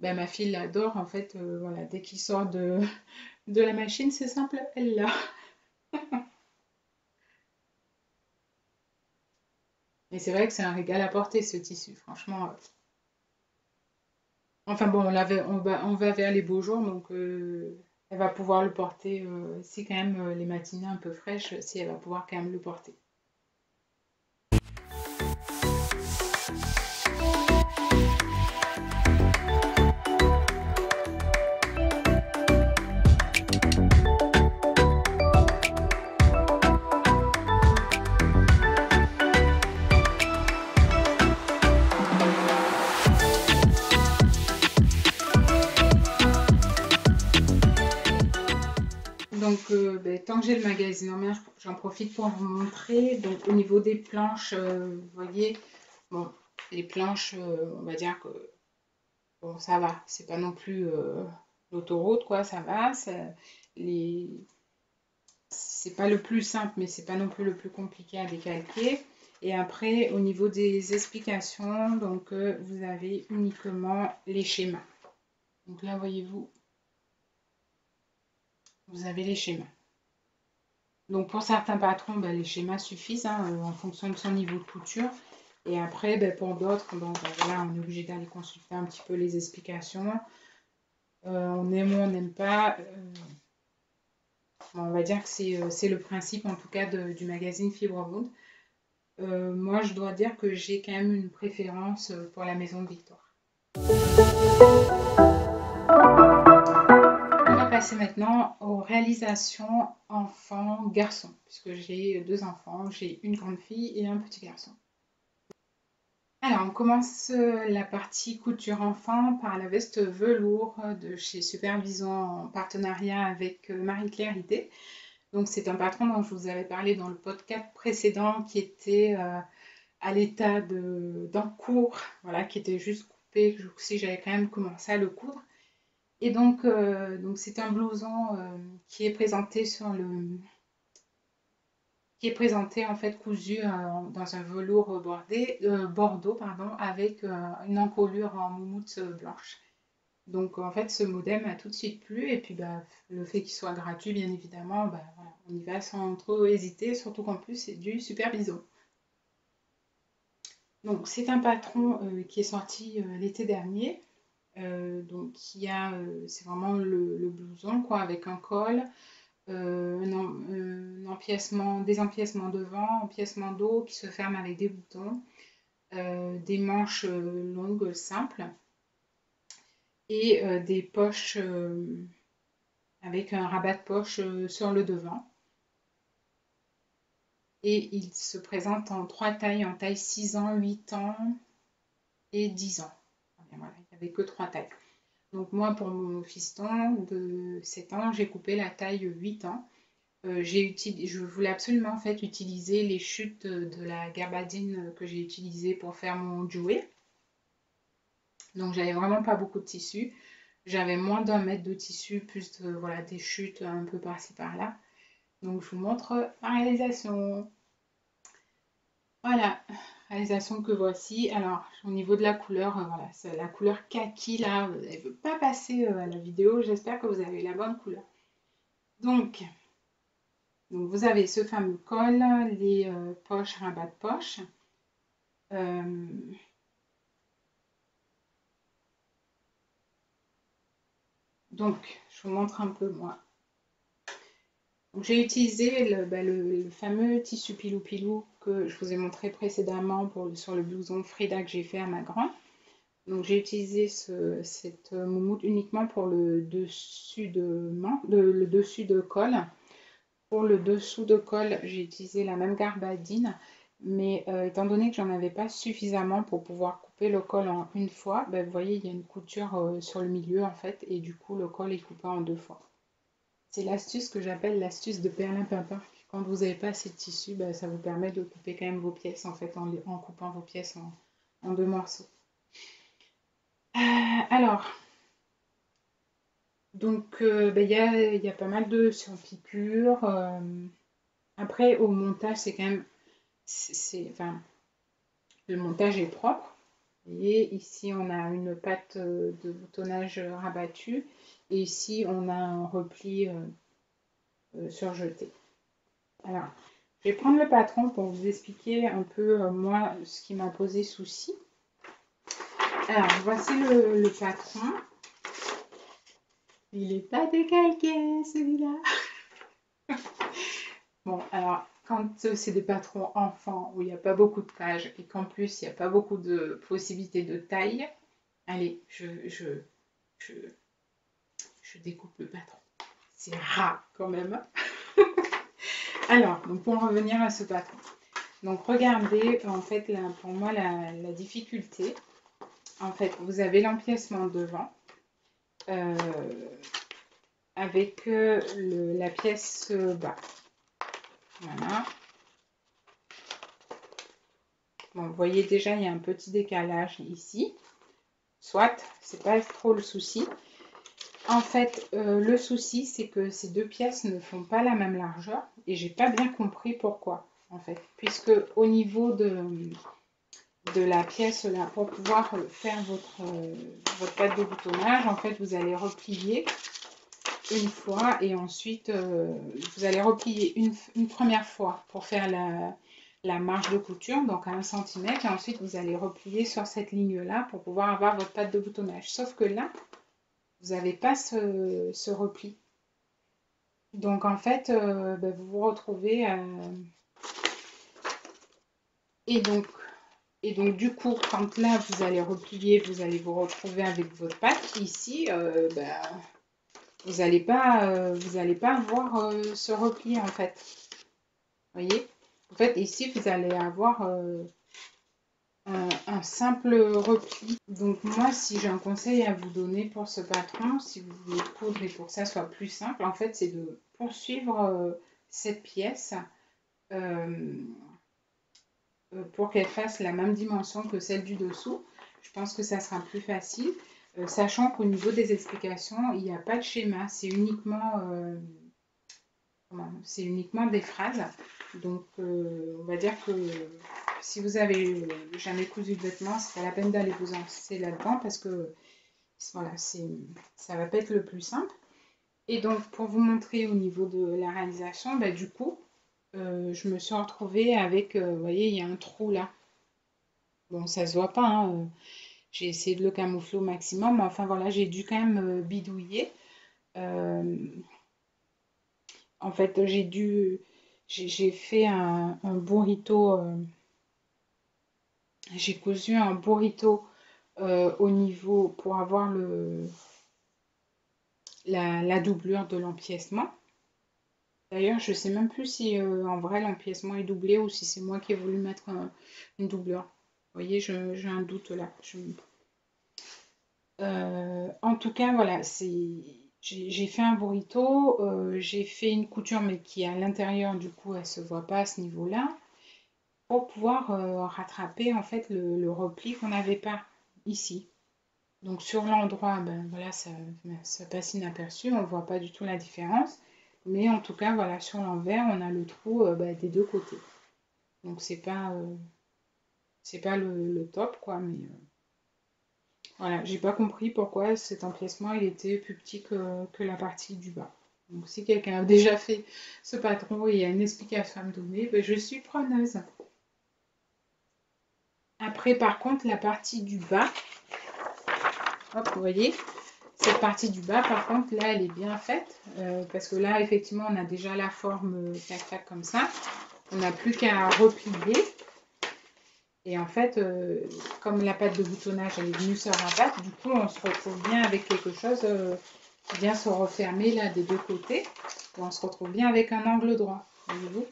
ben, ma fille l'adore en fait. Voilà, dès qu'il sort de la machine, c'est simple, elle l'a. Et c'est vrai que c'est un régal à porter ce tissu, franchement. Enfin bon, on va vers les beaux jours, donc elle va pouvoir le porter. Si quand même les matinées un peu fraîches, si elle va pouvoir quand même le porter. Donc, ben, tant que j'ai le magazine en main, j'en profite pour vous montrer. Donc, au niveau des planches, vous voyez, bon, les planches, on va dire que bon, ça va. C'est pas non plus l'autoroute, quoi, ça va. Les... C'est pas le plus simple, mais c'est pas non plus le plus compliqué à décalquer. Et après, au niveau des explications, donc vous avez uniquement les schémas. Donc là, voyez-vous, vous avez les schémas. Donc pour certains patrons, ben, les schémas suffisent hein, en fonction de son niveau de couture. Et après, ben, pour d'autres, bon, ben, voilà, on est obligé d'aller consulter un petit peu les explications. On aime ou on n'aime pas. Bon, on va dire que c'est le principe en tout cas du magazine Fibre Monde. Moi, je dois dire que j'ai quand même une préférence pour la maison de Victoire. On va passer maintenant aux réalisations enfants-garçons, puisque j'ai deux enfants, j'ai une grande fille et un petit garçon. Alors, on commence la partie couture enfant par la veste velours de chez Supervision en partenariat avec Marie-Claire Idé. Donc, c'est un patron dont je vous avais parlé dans le podcast précédent qui était à l'état d'en-cours, voilà, qui était juste coupé, que si j'avais quand même commencé à le coudre. Et donc c'est un blouson qui est présenté qui est présenté en fait cousu dans un velours bordeaux pardon, avec une encolure en moumoute blanche. Donc en fait ce modèle m'a tout de suite plu et puis bah, le fait qu'il soit gratuit bien évidemment, bah, voilà, on y va sans trop hésiter, surtout qu'en plus c'est du super bison. Donc c'est un patron qui est sorti l'été dernier. Donc c'est vraiment le blouson quoi, avec un col, des empiècements devant, empiècements dos qui se ferment avec des boutons, des manches longues simples et des poches avec un rabat de poche sur le devant. Et il se présente en trois tailles, en taille 6 ans, 8 ans et 10 ans. Voilà, il n'y avait que trois tailles. Donc moi, pour mon fiston de 7 ans, j'ai coupé la taille 8 ans. Je voulais absolument en fait utiliser les chutes de la gabardine que j'ai utilisée pour faire mon jouet. Donc j'avais vraiment pas beaucoup de tissu. J'avais moins d'un mètre de tissu, plus voilà, des chutes un peu par-ci par-là. Donc je vous montre ma réalisation. Voilà, réalisation que voici. Alors au niveau de la couleur, voilà, c'est la couleur kaki là, elle ne veut pas passer à la vidéo. J'espère que vous avez la bonne couleur. Donc vous avez ce fameux col, les poches, rabat de poche. Donc, je vous montre un peu moi. Donc, j'ai utilisé le fameux tissu pilou-pilou que je vous ai montré précédemment sur le blouson Frida que j'ai fait à ma grand. Donc j'ai utilisé cette moumoute uniquement pour le dessus le dessus de col. Pour le dessous de col, j'ai utilisé la même garbadine, mais étant donné que j'en avais pas suffisamment pour pouvoir couper le col en une fois, ben, vous voyez, il y a une couture sur le milieu en fait, et du coup le col est coupé en deux fois. C'est l'astuce que j'appelle l'astuce de perlimpinpin. Quand vous n'avez pas assez de tissu, ben, ça vous permet de couper quand même vos pièces en fait, en coupant vos pièces en deux morceaux. Alors, donc ben, il y a pas mal de surpiqûres. Après, au montage, c'est quand même, enfin, le montage est propre. Et ici, on a une patte de boutonnage rabattue. Et ici, on a un repli surjeté. Alors, je vais prendre le patron pour vous expliquer un peu, moi, ce qui m'a posé souci. Alors, voici le patron. Il n'est pas décalqué, celui-là. Bon, alors, quand c'est des patrons enfants où il n'y a pas beaucoup de pages et qu'en plus il n'y a pas beaucoup de possibilités de taille, allez, je, je découpe le patron. C'est ras quand même. Alors, donc pour revenir à ce patron. Donc regardez, en fait, là, pour moi, la difficulté, en fait, vous avez l'empiècement devant avec la pièce bas. Voilà. Bon, vous voyez déjà, il y a un petit décalage ici. Soit, c'est pas trop le souci. En fait, le souci, c'est que ces deux pièces ne font pas la même largeur et j'ai pas bien compris pourquoi, en fait. Puisque au niveau de la pièce là, pour pouvoir faire votre patte de boutonnage, en fait, vous allez replier une fois et ensuite vous allez replier une première fois pour faire la marge de couture, donc à 1 cm, et ensuite vous allez replier sur cette ligne-là pour pouvoir avoir votre patte de boutonnage. Sauf que là, vous n'avez pas ce repli. Donc en fait, ben, vous vous retrouvez et donc du coup, quand là vous allez replier, vous allez vous retrouver avec votre patte. Ici, ben, vous n'allez pas avoir ce repli en fait. Vous voyez? En fait, ici, vous allez avoir un simple repli. Donc moi, si j'ai un conseil à vous donner pour ce patron, si vous voulez coudre et pour que ça soit plus simple, en fait, c'est de poursuivre cette pièce pour qu'elle fasse la même dimension que celle du dessous. Je pense que ça sera plus facile, sachant qu'au niveau des explications, il n'y a pas de schéma, c'est uniquement des phrases. Donc, on va dire que si vous avez jamais cousu de vêtements, c'est pas la peine d'aller vous lancer là-dedans parce que voilà, ça va pas être le plus simple. Et donc, pour vous montrer au niveau de la réalisation, bah, du coup, je me suis retrouvée avec, vous voyez, il y a un trou là. Bon, ça se voit pas, hein, j'ai essayé de le camoufler au maximum, mais enfin voilà, j'ai dû quand même bidouiller. En fait, j'ai fait un burrito, j'ai cousu un burrito au niveau pour avoir la doublure de l'empiècement. D'ailleurs, je sais même plus si en vrai l'empiècement est doublé ou si c'est moi qui ai voulu mettre une doublure. Vous voyez, j'ai un doute là. En tout cas, voilà, j'ai fait un burrito, j'ai fait une couture mais qui est à l'intérieur, du coup, elle se voit pas à ce niveau-là, pour pouvoir rattraper en fait le repli qu'on n'avait pas ici. Donc sur l'endroit, ben voilà, ça passe inaperçu, on ne voit pas du tout la différence. Mais en tout cas, voilà, sur l'envers, on a le trou ben, des deux côtés. Donc c'est pas le top, quoi, mais voilà, j'ai pas compris pourquoi cet empiècement il était plus petit que la partie du bas. Donc si quelqu'un a déjà fait ce patron et a une explication à me donner, ben, je suis preneuse. Après, par contre, la partie du bas, hop, vous voyez, Cette partie du bas, par contre, là, elle est bien faite. Parce que là, effectivement, on a déjà la forme tac-tac comme ça. On n'a plus qu'à replier. Et en fait, comme la pâte de boutonnage, elle est venue se rabattre, du coup, on se retrouve bien avec quelque chose qui vient se refermer là des deux côtés. Et on se retrouve bien avec un angle droit, voyez-vous.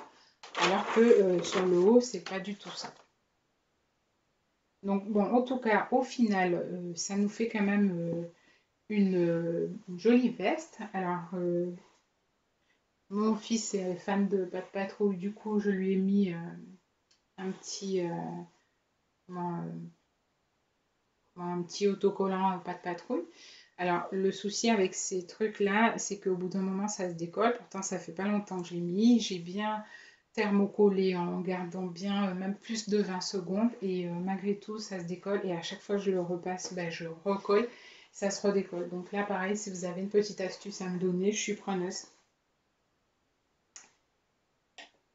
Alors que sur le haut, c'est pas du tout ça. Donc bon, en tout cas, au final, ça nous fait quand même une jolie veste. Alors, mon fils est fan de Pat' Patrouille, du coup, je lui ai mis un petit, comment, un petit autocollant Pat' Patrouille. Alors, le souci avec ces trucs-là, c'est qu'au bout d'un moment, ça se décolle. Pourtant, ça fait pas longtemps que je l'ai mis. J'ai bien thermocollé en gardant bien même plus de 20 secondes. Et malgré tout, ça se décolle. Et à chaque fois que je le repasse, ben, je recolle. Ça se redécolle. Donc là, pareil, si vous avez une petite astuce à me donner, je suis preneuse.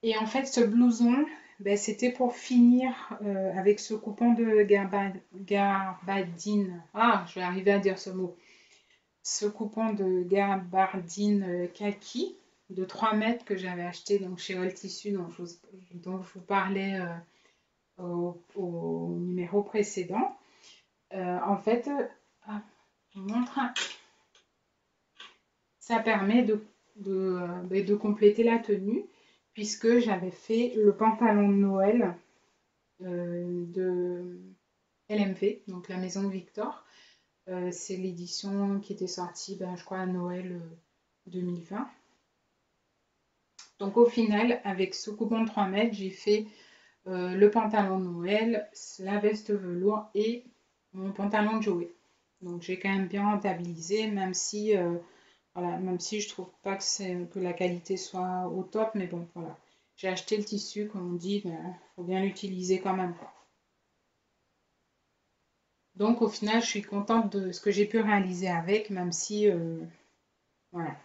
Et en fait, ce blouson, ben, c'était pour finir avec ce coupon de gabardine. Ah, je vais arriver à dire ce mot. Ce coupon de gabardine kaki de 3 mètres que j'avais acheté donc, chez All Tissu dont je vous parlais au numéro précédent. En fait, je vous montre, ça permet de compléter la tenue puisque j'avais fait le pantalon de Noël de LMV, donc la maison Victor. C'est l'édition qui était sortie, ben, je crois, à Noël 2020. Donc au final, avec ce coupon de 3 mètres, j'ai fait le pantalon de Noël, la veste velours et mon pantalon de Joey. Donc j'ai quand même bien rentabilisé, même si, voilà, même si je trouve pas que la qualité soit au top, mais bon, voilà. J'ai acheté le tissu, comme on dit, il faut bien l'utiliser quand même, quoi. Donc au final, je suis contente de ce que j'ai pu réaliser avec, même si, voilà.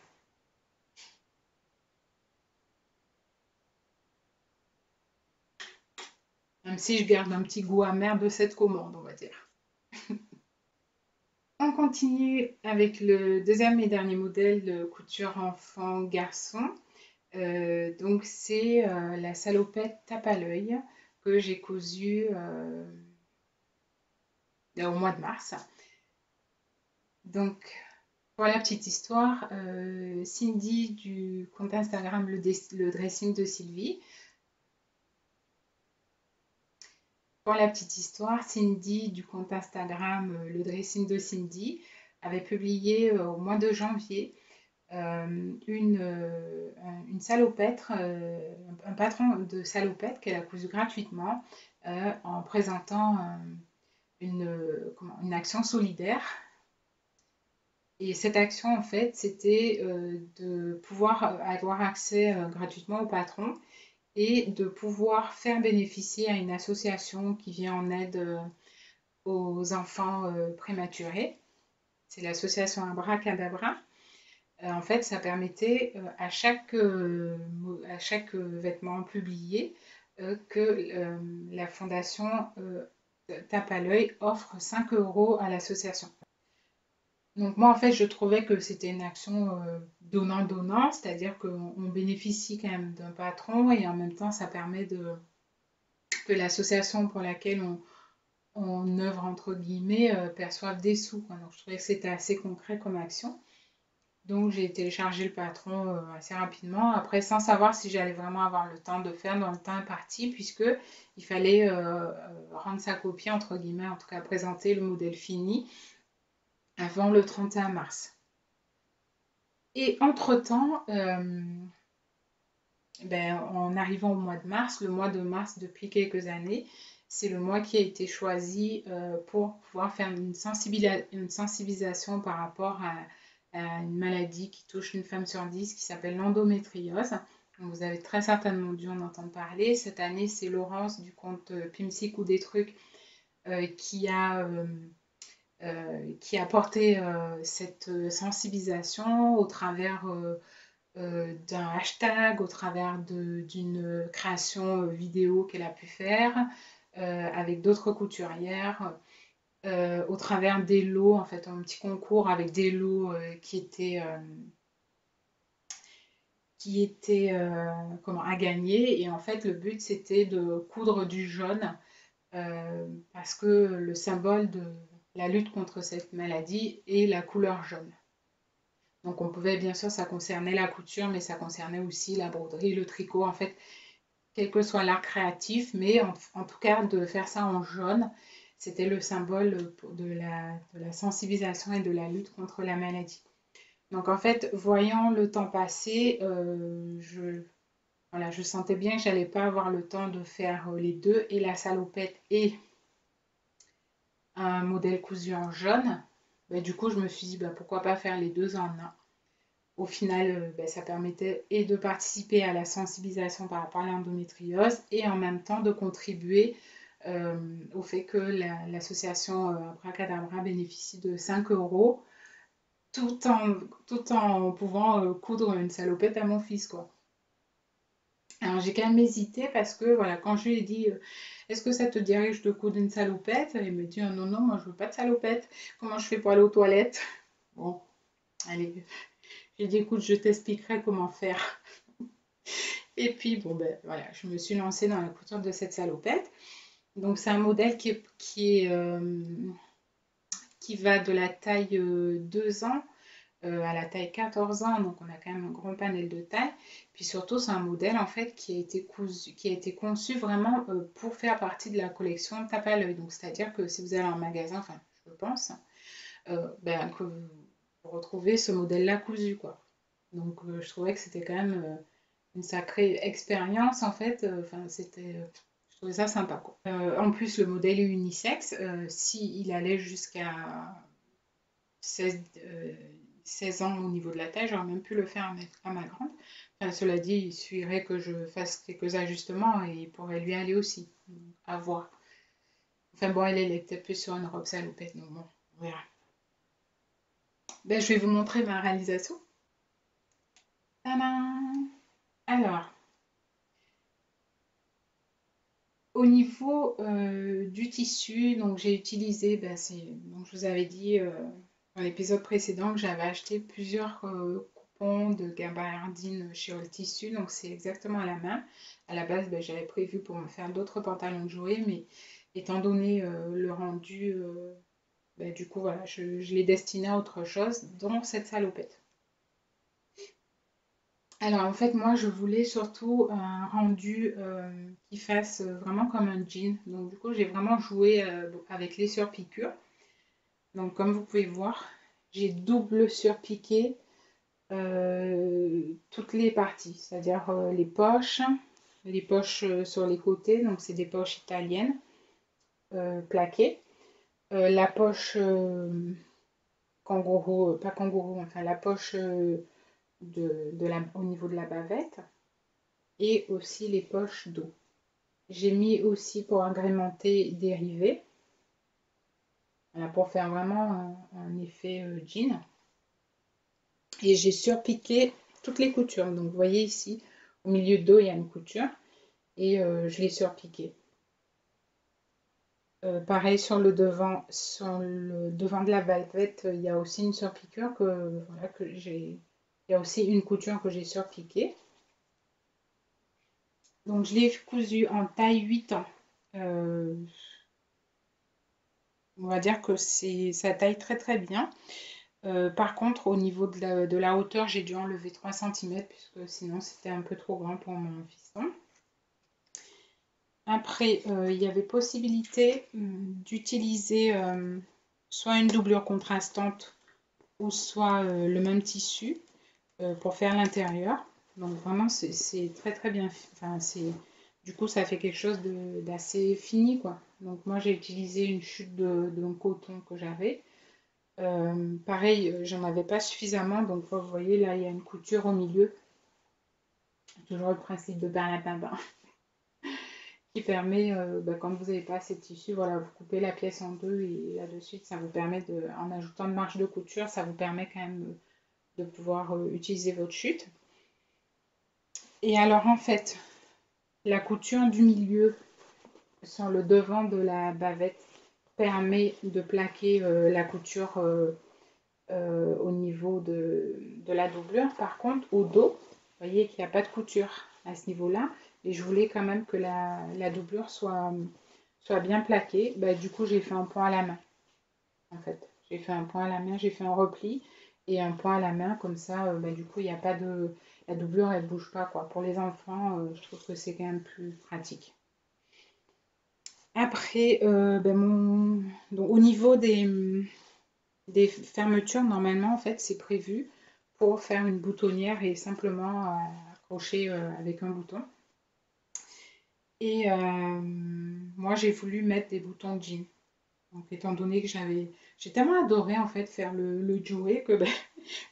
Même si je garde un petit goût amer de cette commande, on va dire. On continue avec le deuxième et dernier modèle de couture enfant-garçon. Donc c'est la salopette tape à l'œil que j'ai cousue au mois de mars. Donc pour la petite histoire, Cindy du compte Instagram le dressing de Sylvie. Pour la petite histoire, Cindy du compte Instagram le dressing de Cindy avait publié au mois de janvier une salopette, un patron de salopette qu'elle a cousu gratuitement en présentant une action solidaire. Et cette action, en fait, c'était de pouvoir avoir accès gratuitement au patron et de pouvoir faire bénéficier à une association qui vient en aide aux enfants prématurés. C'est l'association Abracadabra. En fait, ça permettait à chaque vêtement publié que la fondation Tape à l'œil offre 5 € à l'association. Donc moi, en fait, je trouvais que c'était une action donnant-donnant, c'est-à-dire qu'on bénéficie quand même d'un patron et en même temps, ça permet que l'association pour laquelle on œuvre, entre guillemets, perçoive des sous, quoi. Donc je trouvais que c'était assez concret comme action. Donc j'ai téléchargé le patron assez rapidement, après sans savoir si j'allais vraiment avoir le temps de faire dans le temps imparti, puisque il fallait rendre sa copie, entre guillemets, en tout cas présenter le modèle fini avant le 31 mars. Et entre-temps, en arrivant au mois de mars, le mois de mars depuis quelques années, c'est le mois qui a été choisi pour pouvoir faire une sensibilisation par rapport à une maladie qui touche une femme sur 10 qui s'appelle l'endométriose. Vous avez très certainement dû en entendre parler. Cette année, c'est Laurence du compte Pimsic ou des trucs qui a porté cette sensibilisation au travers d'un hashtag, au travers d'une création vidéo qu'elle a pu faire avec d'autres couturières. au travers des lots, en fait, un petit concours avec des lots qui étaient comment, à gagner. Et en fait, le but, c'était de coudre du jaune parce que le symbole de la lutte contre cette maladie est la couleur jaune. Donc on pouvait, bien sûr, ça concernait la couture, mais ça concernait aussi la broderie, le tricot, en fait, quel que soit l'art créatif, mais en tout cas, de faire ça en jaune, c'était le symbole de la sensibilisation et de la lutte contre la maladie. Donc en fait, voyant le temps passer, voilà, je sentais bien que j'allais pas avoir le temps de faire les deux, et la salopette et un modèle cousu en jaune. Ben, du coup, je me suis dit, ben, pourquoi pas faire les deux en un. Au final, ben, ça permettait et de participer à la sensibilisation par rapport à l'endométriose et en même temps de contribuer au fait que l'association Abracadabra bénéficie de 5 euros tout en pouvant coudre une salopette à mon fils, quoi. Alors j'ai quand même hésité parce que voilà, quand je lui ai dit est-ce que ça te dirait que je te coude une salopette? Il me dit oh, non, non, moi je veux pas de salopette. Comment je fais pour aller aux toilettes? Bon, allez, j'ai dit écoute, je t'expliquerai comment faire. Et puis bon ben voilà, je me suis lancée dans la couture de cette salopette. Donc c'est un modèle qui va de la taille 2 ans à la taille 14 ans, donc on a quand même un grand panel de taille. Puis surtout, c'est un modèle en fait qui a été conçu vraiment pour faire partie de la collection Tape à l'œil. Donc c'est-à-dire que si vous allez en magasin, enfin je pense, ben, que vous retrouvez ce modèle-là cousu, quoi. Donc je trouvais que c'était quand même une sacrée expérience en fait. Enfin je trouvais ça sympa, quoi. En plus, le modèle est unisexe. S'il allait jusqu'à 16, 16 ans au niveau de la taille, j'aurais même pu le faire à ma grande. Enfin, cela dit, il suffirait que je fasse quelques ajustements et il pourrait lui aller aussi. À voir. Enfin bon, elle était plus sur une robe salopette, donc bon, on verra. Ben, je vais vous montrer ma réalisation. Tadam! Alors, au niveau du tissu, donc j'ai utilisé, ben, donc je vous avais dit dans l'épisode précédent que j'avais acheté plusieurs coupons de gabardine chez All Tissu, donc c'est exactement la même. À la base, ben, j'avais prévu pour me faire d'autres pantalons de jouet, mais étant donné le rendu, ben, du coup voilà, je l'ai destiné à autre chose, dont cette salopette. Alors en fait, moi, je voulais surtout un rendu qui fasse vraiment comme un jean. Donc du coup, j'ai vraiment joué avec les surpiqûres. Donc comme vous pouvez voir, j'ai double surpiqué toutes les parties, c'est-à-dire les poches sur les côtés. Donc c'est des poches italiennes plaquées. La poche kangourou, pas kangourou, enfin la poche au niveau de la bavette et aussi les poches dos. J'ai mis aussi pour agrémenter des rivets, voilà, pour faire vraiment un effet jean. Et j'ai surpiqué toutes les coutures. Donc vous voyez ici, au milieu de dos, il y a une couture et je l'ai surpiqué. Pareil sur le devant de la bavette, il y a aussi une surpiqûre voilà, il y a aussi une couture que j'ai surpiquée. Donc je l'ai cousu en taille 8 ans. On va dire que ça taille très très bien. Par contre, au niveau de la hauteur, j'ai dû enlever 3 cm puisque sinon c'était un peu trop grand pour mon fiston. Après, il y avait possibilité d'utiliser soit une doublure contrastante ou soit le même tissu pour faire l'intérieur. Donc vraiment, c'est très très bien. Enfin, du coup, ça fait quelque chose d'assez fini, quoi. Donc moi, j'ai utilisé une chute de coton que j'avais. Pareil, j'en avais pas suffisamment, donc vous voyez là, il y a une couture au milieu. Toujours le principe de Bernard qui permet, quand vous n'avez pas assez de tissu, voilà, vous coupez la pièce en deux et là de suite, ça vous permet en ajoutant une marge de couture, ça vous permet quand même de pouvoir utiliser votre chute. Et alors en fait, la couture du milieu sur le devant de la bavette, permet de plaquer la couture au niveau de la doublure. Par contre, au dos, vous voyez qu'il n'y a pas de couture à ce niveau-là. Et je voulais quand même que la doublure soit bien plaquée. Bah, du coup, j'ai fait un point à la main. En fait, j'ai fait un point à la main, j'ai fait un repli et un point à la main. Comme ça, bah, du coup, il n'y a pas de... La doublure, elle ne bouge pas, quoi. Pour les enfants, je trouve que c'est quand même plus pratique. Après, donc, au niveau des fermetures, normalement, en fait, c'est prévu pour faire une boutonnière et simplement accrocher avec un bouton. Et moi, j'ai voulu mettre des boutons jean. Donc, étant donné que j'ai tellement adoré en fait faire le jouet que ben,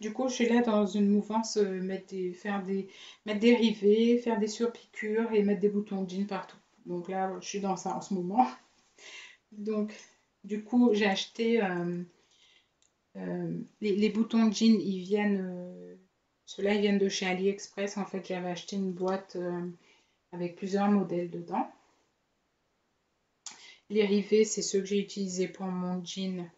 du coup, je suis là dans une mouvance, mettre des rivets, faire des surpiqûres et mettre des boutons jean partout. Donc là, je suis dans ça en ce moment. Donc, du coup, j'ai acheté les boutons jean, ceux-là, ils viennent de chez AliExpress. En fait, j'avais acheté une boîte avec plusieurs modèles dedans. Les rivets, c'est ceux que j'ai utilisés pour mon jean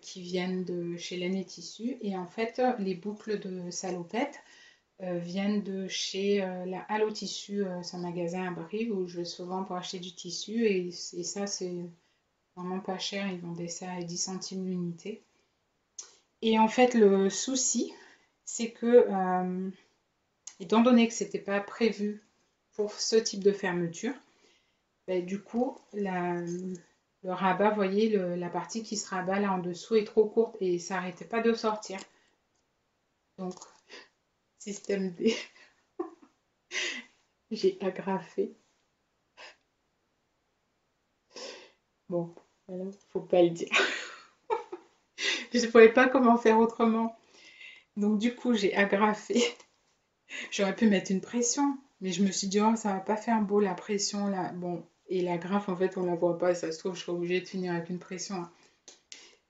qui viennent de chez Laine et Tissu. Et en fait, les boucles de salopette viennent de chez la Halle au Tissu, c'est un magasin à Brive où je vais souvent pour acheter du tissu. Et ça, c'est vraiment pas cher. Ils vendaient ça à 10 centimes l'unité. Et en fait, le souci, c'est que, étant donné que c'était pas prévu pour ce type de fermeture, ben, du coup, le rabat, vous voyez, la partie qui se rabat là en dessous est trop courte et ça n'arrêtait pas de sortir. Donc, système D, j'ai agrafé. Bon, voilà, faut pas le dire. Je ne savais pas comment faire autrement. Donc, du coup, j'ai agrafé. J'aurais pu mettre une pression, mais je me suis dit, oh, ça va pas faire beau la pression là. Bon, et la grafe, en fait, on la voit pas. Ça se trouve, je serais obligée de finir avec une pression, hein.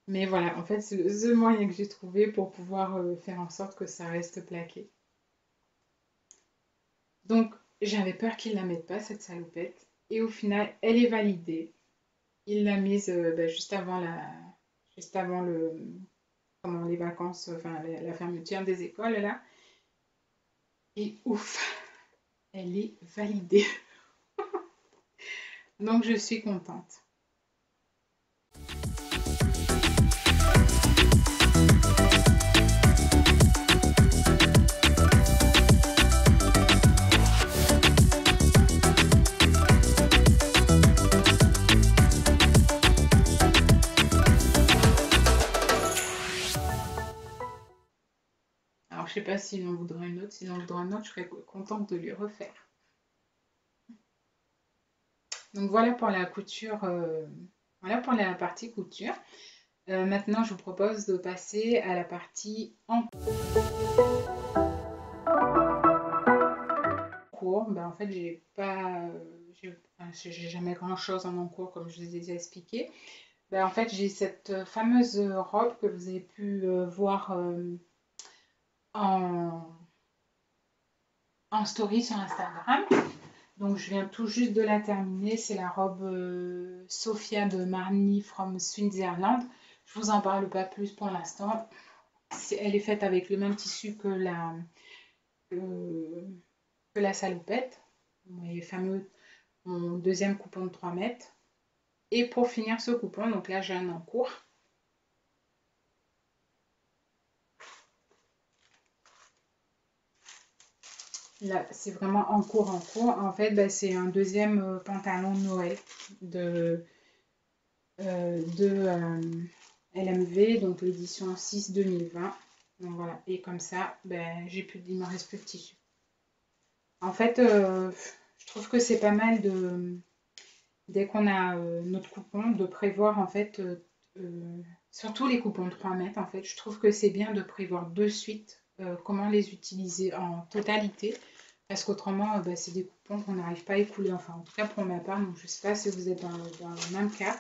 Mais voilà, en fait, c'est le seul moyen que j'ai trouvé pour pouvoir faire en sorte que ça reste plaqué. Donc, j'avais peur qu'il la mette pas, cette salopette. Et au final, elle est validée. Il l'a mise juste avant les vacances, enfin la fermeture des écoles là. Et ouf, elle est validée. Donc, je suis contente. Alors, je sais pas s'il en voudra une autre. S'il en voudra une autre, je serais contente de lui refaire. Donc, voilà pour la couture. Voilà pour la partie couture. Maintenant, je vous propose de passer à la partie en cours. Ben, en fait, j'ai jamais grand chose en encours comme je vous ai déjà expliqué. Ben, en fait, j'ai cette fameuse robe que vous avez pu voir en, en story sur Instagram. Donc, je viens tout juste de la terminer. C'est la robe Sophia de Marni from Switzerland. Je vous en parle pas plus pour l'instant. Elle est faite avec le même tissu que la salopette. Les fameux, mon deuxième coupon de 3 mètres. Et pour finir ce coupon, donc là j'ai un en cours. Là, c'est vraiment en cours, en cours. En fait, bah, c'est un deuxième pantalon de Noël de LMV, donc l'édition 6 2020. Donc voilà, et comme ça, ben, il me reste plus de tissu. En fait, je trouve que c'est pas mal dès qu'on a notre coupon, de prévoir en fait, surtout les coupons de 3 mètres, en fait, je trouve que c'est bien de prévoir de suite comment les utiliser en totalité. Parce qu'autrement, bah, c'est des coupons qu'on n'arrive pas à écouler. Enfin, en tout cas pour ma part, donc je ne sais pas si vous êtes dans le même cas.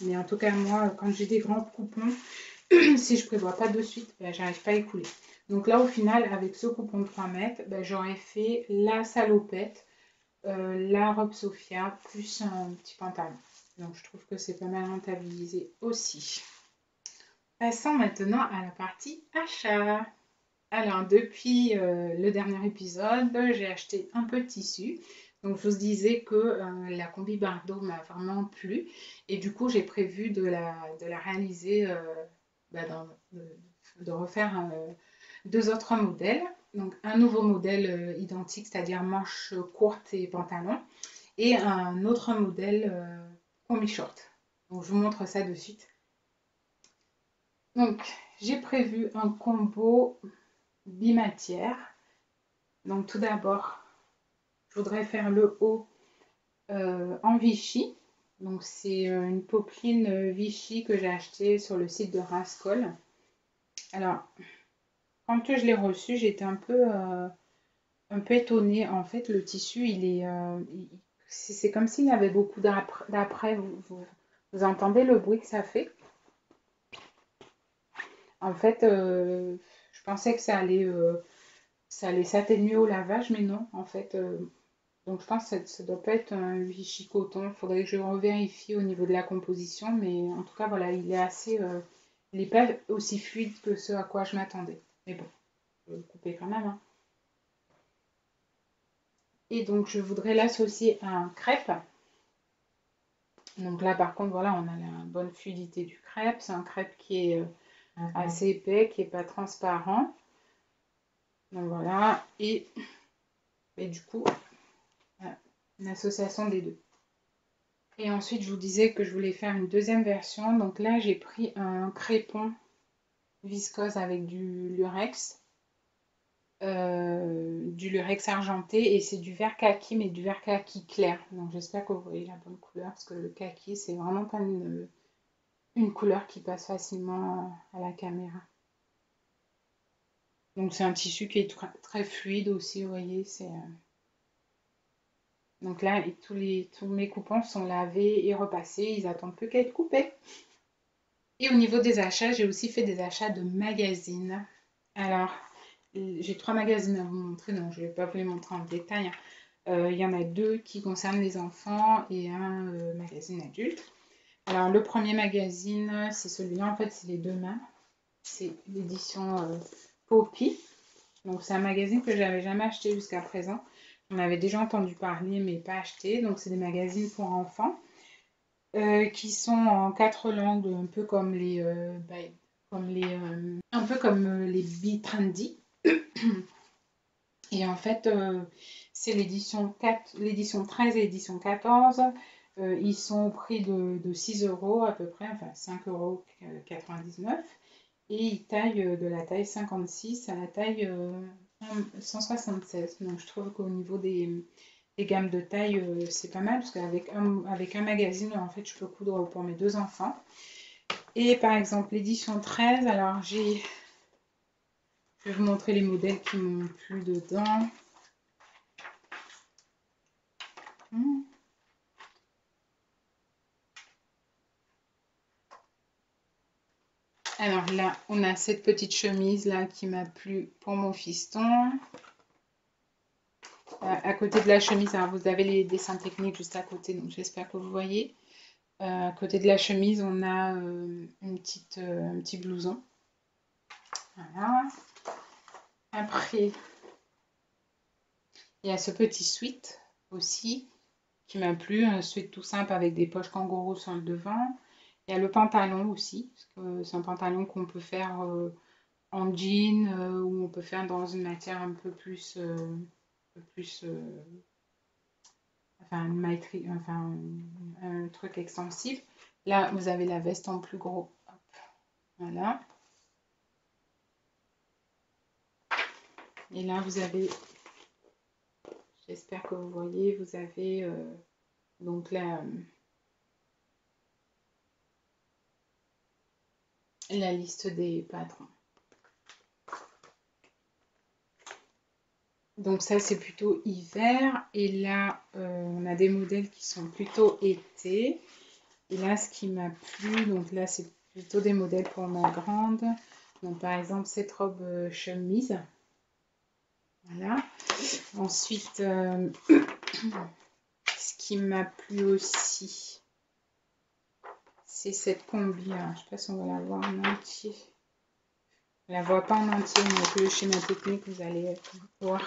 Mais en tout cas, moi, quand j'ai des grands coupons, si je ne prévois pas de suite, bah, j'arrive pas à écouler. Donc là, au final, avec ce coupon de 3 mètres, bah, j'aurais fait la salopette, la robe Sophia, plus un petit pantalon. Donc je trouve que c'est pas mal rentabilisé aussi. Passons maintenant à la partie achat. Alors depuis le dernier épisode, j'ai acheté un peu de tissu. Donc je vous disais que la combi Bardot m'a vraiment plu. Et du coup j'ai prévu de la réaliser, de refaire deux autres modèles. Donc un nouveau modèle identique, c'est-à-dire manches courtes et pantalon. Et un autre modèle combi short. Donc je vous montre ça de suite. Donc j'ai prévu un combo bimatière. Donc tout d'abord, je voudrais faire le haut en Vichy. Donc c'est une popeline Vichy que j'ai achetée sur le site de Rascol. Alors, quand je l'ai reçu, j'étais un peu étonnée. En fait, le tissu, c'est comme s'il y avait beaucoup d'après. Vous entendez le bruit que ça fait? En fait, je pensais que ça allait s'atténuer au lavage, mais non, en fait. Donc je pense que ça doit pas être un Vichy coton. Il faudrait que je revérifie au niveau de la composition, mais en tout cas, voilà, il n'est pas aussi fluide que ce à quoi je m'attendais. Mais bon, je vais le couper quand même, hein. Et donc je voudrais l'associer à un crêpe. Donc là, par contre, voilà, on a la bonne fluidité du crêpe. C'est un crêpe qui est assez épais, qui n'est pas transparent. Donc voilà, et du coup, voilà, une association des deux. Et ensuite, je vous disais que je voulais faire une deuxième version. Donc là, j'ai pris un crépon viscose avec du lurex argenté, et c'est du vert kaki, mais du vert kaki clair. Donc j'espère que vous voyez la bonne couleur, parce que le kaki, c'est vraiment pas une couleur qui passe facilement à la caméra. Donc c'est un tissu qui est très fluide aussi, vous voyez. Donc là, tous mes coupons sont lavés et repassés, ils attendent plus qu'à être coupés. Et au niveau des achats, j'ai aussi fait des achats de magazines. Alors, j'ai 3 magazines à vous montrer, donc je ne vais pas vous les montrer en détail. Il y en a 2 qui concernent les enfants et un magazine adulte. Alors, le premier magazine, c'est celui-là, en fait, c'est les deux mains. C'est l'édition Poppy. Donc, c'est un magazine que je n'avais jamais acheté jusqu'à présent. On avait déjà entendu parler, mais pas acheté. Donc, c'est des magazines pour enfants. Qui sont en 4 langues, un peu comme les Bitrendy. Et en fait, c'est l'édition 13 et l'édition 14. Ils sont au prix de 6 euros à peu près, enfin 5,99 €. Et ils taillent de la taille 56 à la taille 176. Donc je trouve qu'au niveau des gammes de taille, c'est pas mal, parce qu'avec un magazine, en fait, je peux coudre pour mes 2 enfants. Et par exemple, l'édition 13, alors je vais vous montrer les modèles qui m'ont plu dedans. Alors là, on a cette petite chemise là qui m'a plu pour mon fiston. À côté de la chemise, alors vous avez les dessins techniques juste à côté, donc j'espère que vous voyez. À côté de la chemise, on a un petit blouson. Voilà. Après, il y a ce petit sweat aussi qui m'a plu, un sweat tout simple avec des poches kangourou sur le devant. Il y a le pantalon aussi, parce que c'est un pantalon qu'on peut faire en jean, ou on peut faire dans une matière un peu plus, enfin, un truc extensif. Là, vous avez la veste en plus gros. Hop, voilà. Et là, vous avez, j'espère que vous voyez, vous avez donc la liste des patrons. Donc ça, c'est plutôt hiver. Et là, on a des modèles qui sont plutôt été. Et là, ce qui m'a plu, donc là, c'est plutôt des modèles pour ma grande. Donc par exemple, cette robe chemise. Voilà. Ensuite, ce qui m'a plu aussi, c'est cette combi. Alors, je ne sais pas si on va la voir en entier. On ne la voit pas en entier, mais avec le schéma technique, vous allez voir.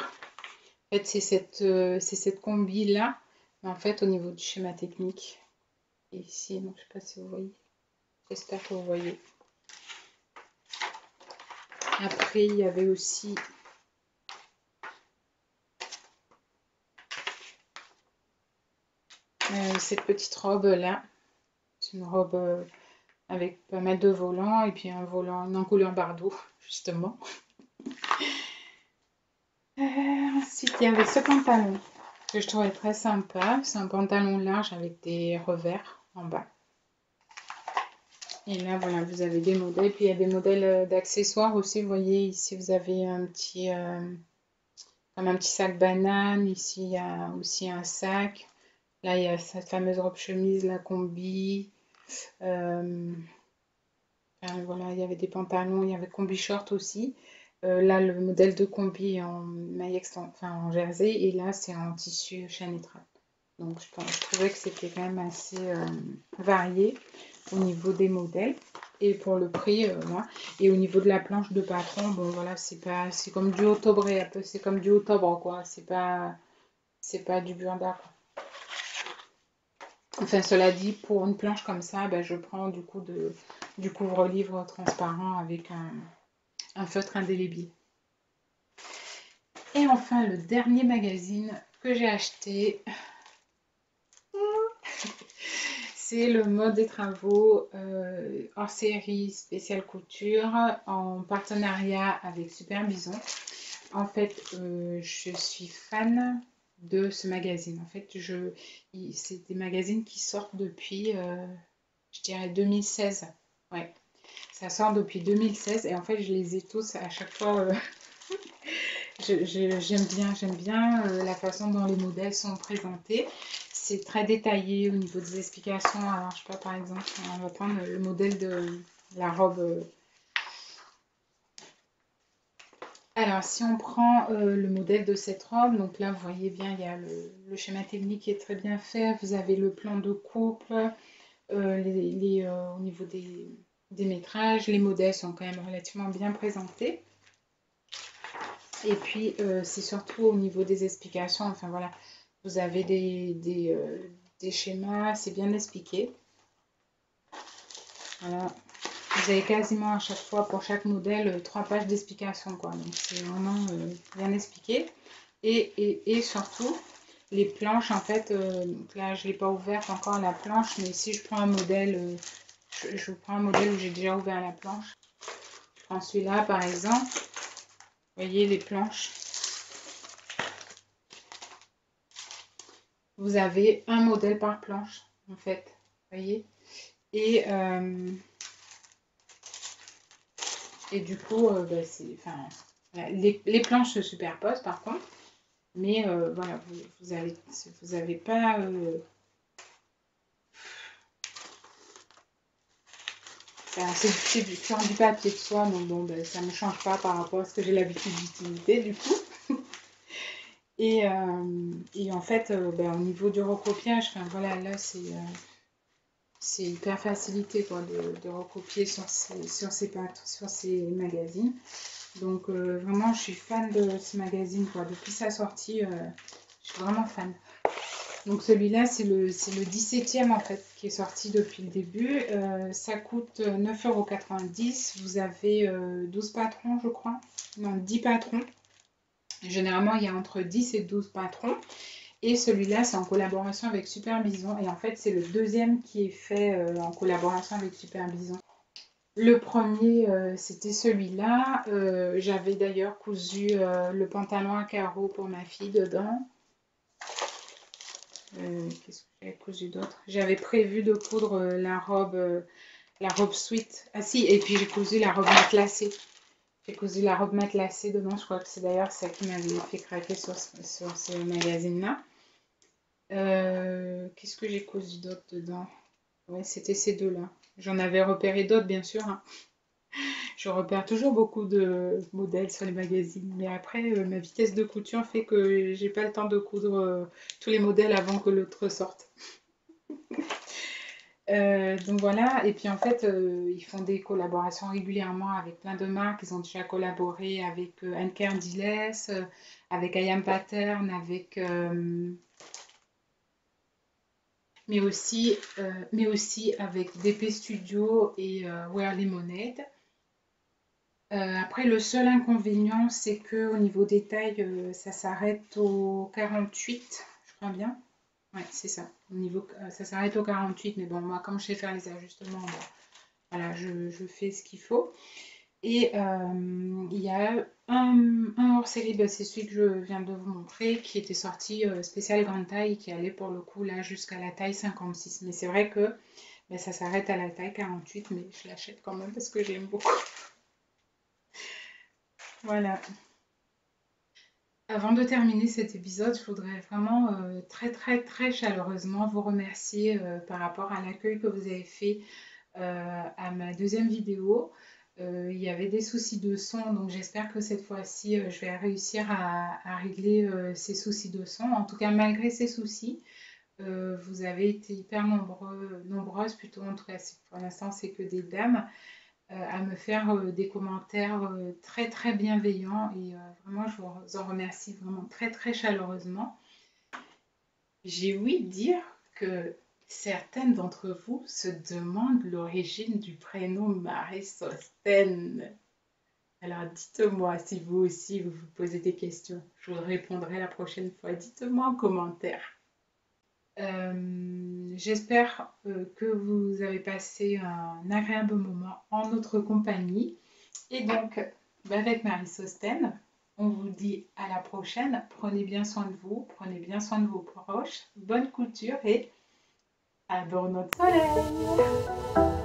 En fait, c'est cette combi-là. Mais en fait, au niveau du schéma technique, et ici, donc, je ne sais pas si vous voyez. J'espère que vous voyez. Après, il y avait aussi cette petite robe là. C'est une robe avec pas mal de volants et puis un volant, une encouleur bardeau, justement. Ensuite, il y avait ce pantalon que je trouvais très sympa. C'est un pantalon large avec des revers en bas. Et là, voilà, vous avez des modèles. Puis il y a des modèles d'accessoires aussi. Vous voyez, ici, vous avez un petit, comme un petit sac banane. Ici, il y a aussi un sac. Là, il y a cette fameuse robe chemise, la combi. Enfin, voilà, il y avait des pantalons, il y avait combi short aussi. Là, le modèle de combi en maille enfin en jersey, et là, c'est en tissu chanitral. Donc, je trouvais que c'était quand même assez varié au niveau des modèles et pour le prix, voilà. Et au niveau de la planche de patron, bon, voilà, c'est comme du Autobré, un peu, c'est comme du Autobre, quoi. C'est pas du Burda, quoi. Enfin, cela dit, pour une planche comme ça, ben, je prends du couvre-livre transparent avec un feutre indélébile. Et enfin, le dernier magazine que j'ai acheté, c'est le mode des travaux hors série spéciale couture en partenariat avec Super Bison. En fait, je suis fan de ce magazine. En fait, c'est des magazines qui sortent depuis, je dirais, 2016. Ouais, ça sort depuis 2016 et en fait, je les ai tous à chaque fois. J'aime bien la façon dont les modèles sont présentés. C'est très détaillé au niveau des explications. Alors, je sais pas, par exemple, on va prendre le modèle de la robe. Alors, si on prend le modèle de cette robe, donc là, vous voyez bien, il y a le schéma technique qui est très bien fait. Vous avez le plan de couple, au niveau des métrages. Les modèles sont quand même relativement bien présentés. Et puis, c'est surtout au niveau des explications. Enfin, voilà, vous avez des schémas, c'est bien expliqué. Voilà. Vous avez quasiment à chaque fois, pour chaque modèle, 3 pages d'explication, quoi. Donc, c'est vraiment bien expliqué. Et surtout, les planches, en fait, là, je ne l'ai pas ouverte encore la planche, mais si je prends un modèle, je prends un modèle où j'ai déjà ouvert la planche. Je prends celui-là, par exemple. Vous voyez les planches. Vous avez un modèle par planche, en fait. Vous voyez? Et du coup, bah, les planches se superposent par contre. Mais voilà, vous avez pas... c'est sur du papier de soie, donc bon, ben, ça ne me change pas par rapport à ce que j'ai l'habitude d'utiliser du coup. Et en fait, ben, au niveau du recopiage, enfin voilà, là c'est hyper facilité quoi, de recopier sur ces magazines. Donc vraiment, je suis fan de ce magazine quoi. Depuis sa sortie, je suis vraiment fan. Donc celui-là, c'est le 17e en fait qui est sorti depuis le début. Ça coûte 9,90 €. Vous avez 12 patrons, je crois. Non, 10 patrons. Généralement, il y a entre 10 et 12 patrons. Et celui-là, c'est en collaboration avec Super Bison. Et en fait, c'est le deuxième qui est fait en collaboration avec Super Bison. Le premier, c'était celui-là. J'avais d'ailleurs cousu le pantalon à carreaux pour ma fille dedans. Qu'est-ce que j'avais cousu d'autre? J'avais prévu de coudre la robe sweat. Ah si, et puis j'ai cousu la robe matelassée. J'ai cousu la robe matelassée dedans. Je crois que c'est d'ailleurs ça qui m'avait fait craquer sur ce magazine-là. Qu'est-ce que j'ai cousu d'autre dedans? Ouais, c'était ces deux-là. J'en avais repéré d'autres, bien sûr, hein. Je repère toujours beaucoup de modèles sur les magazines, mais après, ma vitesse de couture fait que j'ai pas le temps de coudre tous les modèles avant que l'autre sorte. Donc voilà, et puis en fait, ils font des collaborations régulièrement avec plein de marques. Ils ont déjà collaboré avec Anne Diles, avec I Pattern, mais aussi avec DP Studio et Wear Lemonade. Après, le seul inconvénient, c'est que au niveau des tailles, ça s'arrête au 48, je crois bien. Ouais, c'est ça. Ça s'arrête au 48, mais bon, moi, comme je sais faire les ajustements, bon, voilà, je fais ce qu'il faut. Et il y a un hors-série, bah, c'est celui que je viens de vous montrer, qui était sorti spécial grande taille, qui allait pour le coup là jusqu'à la taille 56. Mais c'est vrai que bah, ça s'arrête à la taille 48, mais je l'achète quand même parce que j'aime beaucoup. Voilà. Avant de terminer cet épisode, je voudrais vraiment très très très chaleureusement vous remercier par rapport à l'accueil que vous avez fait à ma deuxième vidéo. Il y avait des soucis de son, donc j'espère que cette fois-ci, je vais réussir à régler ces soucis de son. En tout cas, malgré ces soucis, vous avez été hyper nombreuses, plutôt en tout cas pour l'instant c'est que des dames, à me faire des commentaires très très bienveillants et vraiment je vous en remercie vraiment très très chaleureusement. J'ai ouï dire que certaines d'entre vous se demandent l'origine du prénom Marie-Sostène. Alors dites-moi si vous aussi vous vous posez des questions. Je vous répondrai la prochaine fois. Dites-moi en commentaire. J'espère que vous avez passé un agréable moment en notre compagnie. Et donc, bah, avec Marie-Sostène, on vous dit à la prochaine. Prenez bien soin de vous, prenez bien soin de vos proches. Bonne couture et à dans notre soleil!